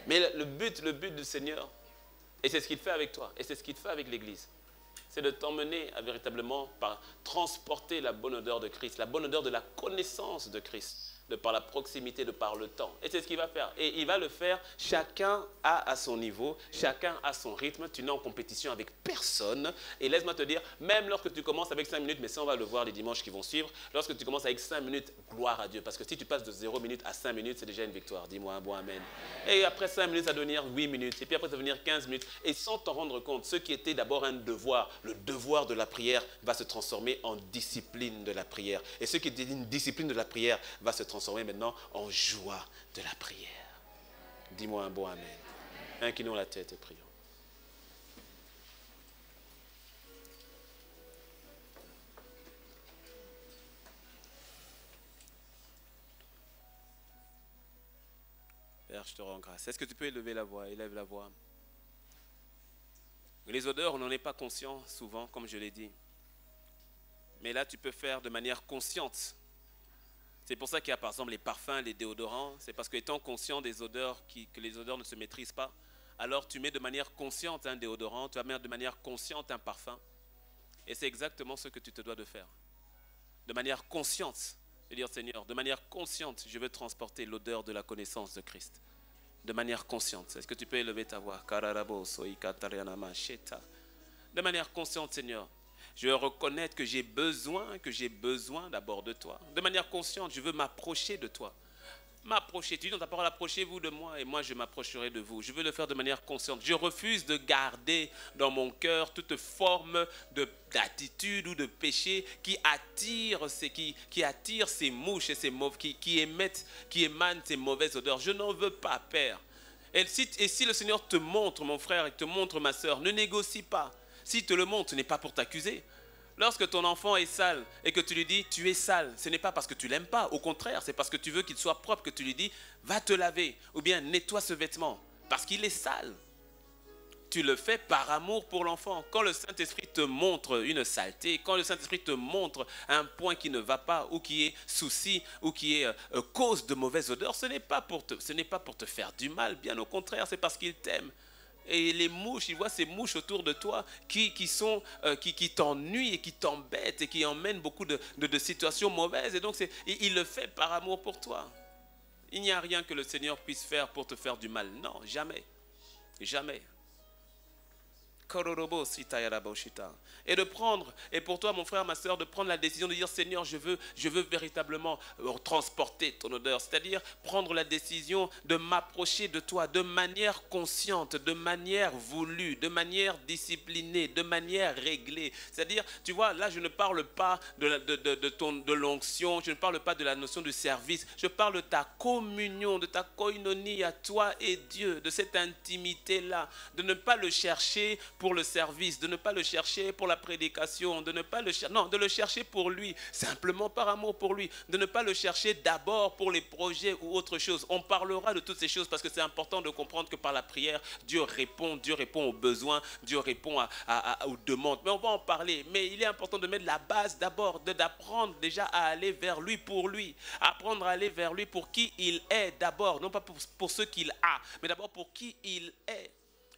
Mais le but du Seigneur, et c'est ce qu'il fait avec toi, et c'est ce qu'il fait avec l'Église, c'est de t'emmener à véritablement transporter la bonne odeur de Christ, la bonne odeur de la connaissance de Christ, de par la proximité, de par le temps. Et c'est ce qu'il va faire. Et il va le faire, chacun à son niveau, chacun à son rythme. Tu n'es en compétition avec personne. Et laisse-moi te dire, même lorsque tu commences avec 5 minutes, mais ça on va le voir les dimanches qui vont suivre, lorsque tu commences avec 5 minutes, gloire à Dieu. Parce que si tu passes de 0 minutes à 5 minutes, c'est déjà une victoire. Dis-moi un bon amen. Et après 5 minutes, ça va devenir 8 minutes. Et puis après, ça va devenir 15 minutes. Et sans t'en rendre compte, ce qui était d'abord un devoir, le devoir de la prière va se transformer en discipline de la prière. Et ce qui était une discipline de la prière va se transformer maintenant en joie de la prière. Dis-moi un bon amen. Inclinons la tête et prions. Père, je te rends grâce. Est-ce que tu peux élever la voix? Élève la voix. Les odeurs, on n'en est pas conscient souvent, comme je l'ai dit. Mais là, tu peux faire de manière consciente. C'est pour ça qu'il y a par exemple les parfums, les déodorants. C'est parce qu'étant conscient des odeurs, que les odeurs ne se maîtrisent pas, alors tu mets de manière consciente un déodorant, tu vas mettre de manière consciente un parfum. Et c'est exactement ce que tu te dois de faire. De manière consciente. De dire, Seigneur, de manière consciente, je veux transporter l'odeur de la connaissance de Christ. De manière consciente. Est-ce que tu peux élever ta voix? De manière consciente, Seigneur. Je veux reconnaître que j'ai besoin d'abord de toi. De manière consciente, je veux m'approcher de toi. M'approcher. Tu dis dans ta parole, approchez-vous de moi et moi je m'approcherai de vous. Je veux le faire de manière consciente. Je refuse de garder dans mon cœur toute forme d'attitude ou de péché qui attire ces mouches et qui émanent ces mauvaises odeurs. Je n'en veux pas, Père. Et si le Seigneur te montre, mon frère, et te montre, ma soeur, ne négocie pas. S'il te le montre, ce n'est pas pour t'accuser. Lorsque ton enfant est sale et que tu lui dis tu es sale, ce n'est pas parce que tu ne l'aimes pas. Au contraire, c'est parce que tu veux qu'il soit propre que tu lui dis va te laver ou bien nettoie ce vêtement parce qu'il est sale. Tu le fais par amour pour l'enfant. Quand le Saint-Esprit te montre une saleté, quand le Saint-Esprit te montre un point qui ne va pas ou qui est souci ou qui est cause de mauvaise odeur, ce n'est pas pour te faire du mal. Bien au contraire, c'est parce qu'il t'aime. Et les mouches, il voit ces mouches autour de toi qui t'ennuient et qui t'embêtent et qui emmènent beaucoup de situations mauvaises. Et donc, il le fait par amour pour toi. Il n'y a rien que le Seigneur puisse faire pour te faire du mal. Non, jamais. Jamais. Et de prendre, et pour toi mon frère, ma soeur, de prendre la décision de dire Seigneur, je veux véritablement transporter ton odeur, c'est-à-dire prendre la décision de m'approcher de toi de manière consciente, de manière voulue, de manière disciplinée, de manière réglée. C'est-à-dire, tu vois, là je ne parle pas de l'onction, je ne parle pas de la notion du service, je parle de ta communion, de ta koinonie à toi et Dieu, de cette intimité-là, de ne pas le chercher pour le service, de ne pas le chercher pour la prédication, de ne pas le chercher, non, de le chercher pour lui, simplement par amour pour lui, de ne pas le chercher d'abord pour les projets ou autre chose. On parlera de toutes ces choses parce que c'est important de comprendre que par la prière, Dieu répond aux besoins, Dieu répond aux demandes. Mais on va en parler. Mais il est important de mettre la base d'abord, d'apprendre déjà à aller vers lui pour lui, apprendre à aller vers lui pour qui il est d'abord, non pas pour ce qu'il a, mais d'abord pour qui il est.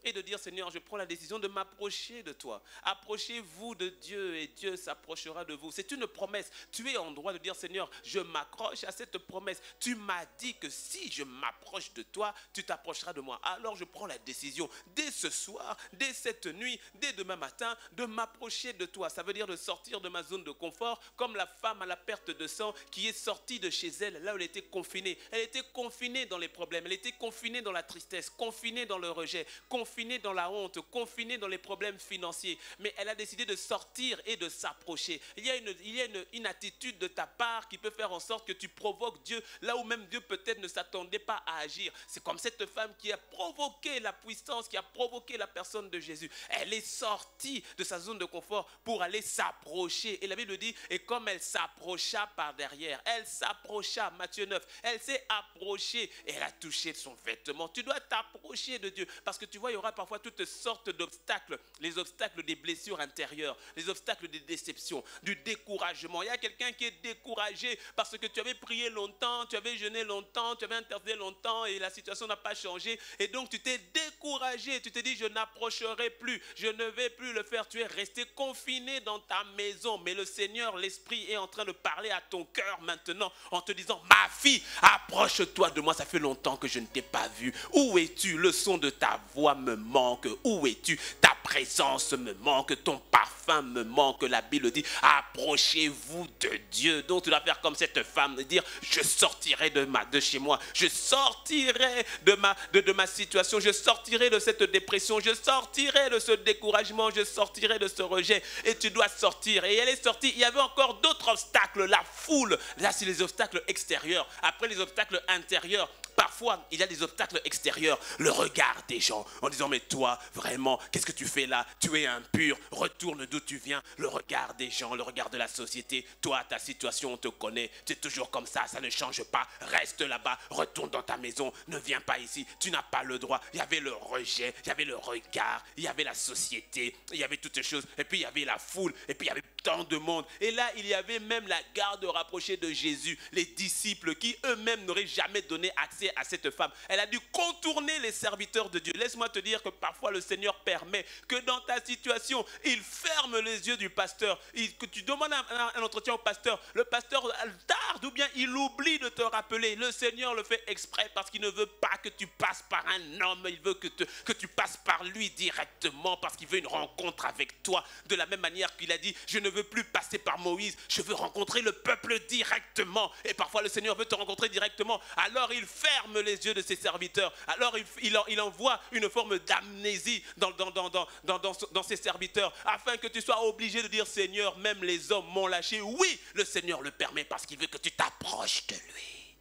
Et de dire, Seigneur, je prends la décision de m'approcher de toi. Approchez-vous de Dieu et Dieu s'approchera de vous. C'est une promesse. Tu es en droit de dire, Seigneur, je m'accroche à cette promesse. Tu m'as dit que si je m'approche de toi, tu t'approcheras de moi. Alors je prends la décision dès ce soir, dès cette nuit, dès demain matin, de m'approcher de toi. Ça veut dire de sortir de ma zone de confort, comme la femme à la perte de sang qui est sortie de chez elle, là où elle était confinée. Elle était confinée dans les problèmes, elle était confinée dans la tristesse, confinée dans le rejet, confinée dans la honte, confinée dans les problèmes financiers, mais elle a décidé de sortir et de s'approcher. Il y a une attitude de ta part qui peut faire en sorte que tu provoques Dieu là où même Dieu peut-être ne s'attendait pas à agir. C'est comme cette femme qui a provoqué la puissance, qui a provoqué la personne de Jésus. Elle est sortie de sa zone de confort pour aller s'approcher. Et la Bible dit, et comme elle s'approcha par derrière, elle s'approcha, Matthieu 9, elle s'est approchée et elle a touché son vêtement. Tu dois t'approcher de Dieu parce que tu vois, il y aura parfois toutes sortes d'obstacles, les obstacles des blessures intérieures, les obstacles des déceptions, du découragement. Il y a quelqu'un qui est découragé parce que tu avais prié longtemps, tu avais jeûné longtemps, tu avais intercédé longtemps et la situation n'a pas changé et donc tu t'es découragé, tu t'es dit je n'approcherai plus, je ne vais plus le faire, tu es resté confiné dans ta maison, mais le Seigneur, l'Esprit est en train de parler à ton cœur maintenant en te disant ma fille, approche-toi de moi, ça fait longtemps que je ne t'ai pas vu, où es-tu? Le son de ta voix me manque, où es-tu? Ta présence me manque, ton parfum me manque. La Bible dit approchez-vous de Dieu. Donc tu dois faire comme cette femme, de dire je sortirai de chez moi, je sortirai de ma situation, je sortirai de cette dépression, je sortirai de ce découragement, je sortirai de ce rejet. Et tu dois sortir. Et elle est sortie. Il y avait encore d'autres obstacles, la foule. Là c'est les obstacles extérieurs. Après les obstacles intérieurs, Parfois, il y a des obstacles extérieurs. Le regard des gens en disant, mais toi, vraiment, qu'est-ce que tu fais là? Tu es impur, retourne d'où tu viens. Le regard des gens, le regard de la société. Toi, ta situation, on te connaît. Tu es toujours comme ça ne change pas. Reste là-bas, retourne dans ta maison, ne viens pas ici. Tu n'as pas le droit. Il y avait le rejet, il y avait le regard, il y avait la société, il y avait toutes ces choses. Et puis il y avait la foule, et puis il y avait tant de monde. Et là, il y avait même la garde rapprochée de Jésus, les disciples qui eux-mêmes n'auraient jamais donné accès à cette femme. Elle a dû contourner les serviteurs de Dieu. Laisse-moi te dire que parfois le Seigneur permet que dans ta situation, il ferme les yeux du pasteur. Que tu demandes un entretien au pasteur, le pasteur tarde ou bien il oublie de te rappeler. Le Seigneur le fait exprès parce qu'il ne veut pas que tu passes par un homme. Il veut que tu passes par lui directement parce qu'il veut une rencontre avec toi. De la même manière qu'il a dit, je ne veux plus passer par Moïse, je veux rencontrer le peuple directement. Et parfois le Seigneur veut te rencontrer directement. Alors il ferme les yeux de ses serviteurs. Alors il envoie une forme d'amnésie dans ses serviteurs afin que tu sois obligé de dire, Seigneur, même les hommes m'ont lâché. Oui, le Seigneur le permet parce qu'il veut que tu t'approches de lui.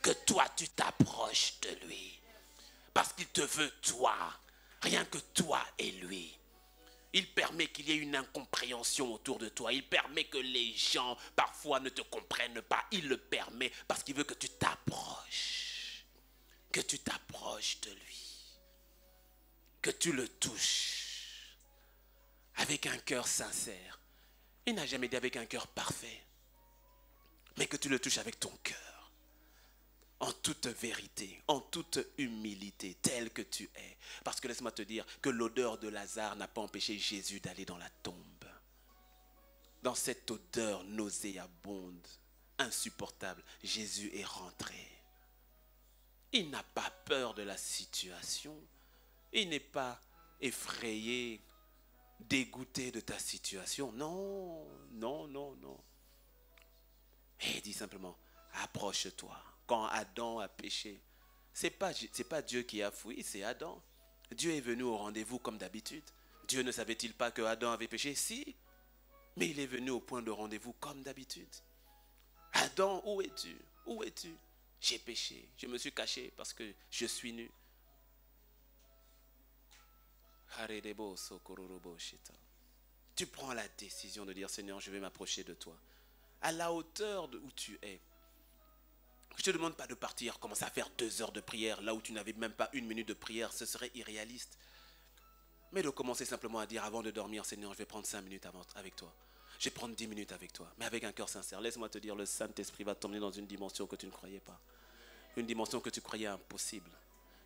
Que toi tu t'approches de lui. Parce qu'il te veut toi. Rien que toi et lui. Il permet qu'il y ait une incompréhension autour de toi. Il permet que les gens parfois ne te comprennent pas. Il le permet parce qu'il veut que tu t'approches. Que tu t'approches de lui. Que tu le touches. Avec un cœur sincère. Il n'a jamais dit avec un cœur parfait. Mais que tu le touches avec ton cœur. En toute vérité, en toute humilité, tel que tu es. Parce que laisse-moi te dire que l'odeur de Lazare n'a pas empêché Jésus d'aller dans la tombe. Dans cette odeur nauséabonde, insupportable, Jésus est rentré. Il n'a pas peur de la situation. Il n'est pas effrayé, dégoûté de ta situation. Non, non, non, non. Et il dit simplement, approche-toi. Quand Adam a péché, c'est pas Dieu qui a fui, c'est Adam. Dieu est venu au rendez-vous comme d'habitude. Dieu ne savait-il pas que Adam avait péché? Si, mais il est venu au point de rendez-vous comme d'habitude. Adam, où es-tu? Où es-tu? J'ai péché, je me suis caché parce que je suis nu. Tu prends la décision de dire, Seigneur, je vais m'approcher de toi. À la hauteur de où tu es. Je ne te demande pas de partir, commencer à faire 2 heures de prière, là où tu n'avais même pas 1 minute de prière, ce serait irréaliste. Mais de commencer simplement à dire avant de dormir, Seigneur, je vais prendre 5 minutes avec toi. Je vais prendre 10 minutes avec toi, mais avec un cœur sincère. Laisse-moi te dire, le Saint-Esprit va t'emmener dans une dimension que tu ne croyais pas. Une dimension que tu croyais impossible.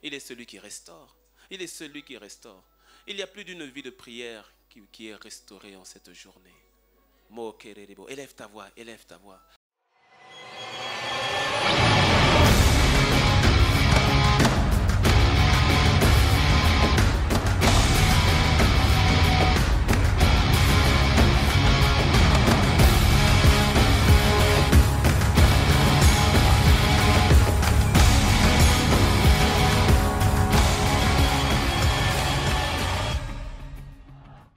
Il est celui qui restaure. Il est celui qui restaure. Il y a plus d'une vie de prière qui est restaurée en cette journée. Élève ta voix, élève ta voix.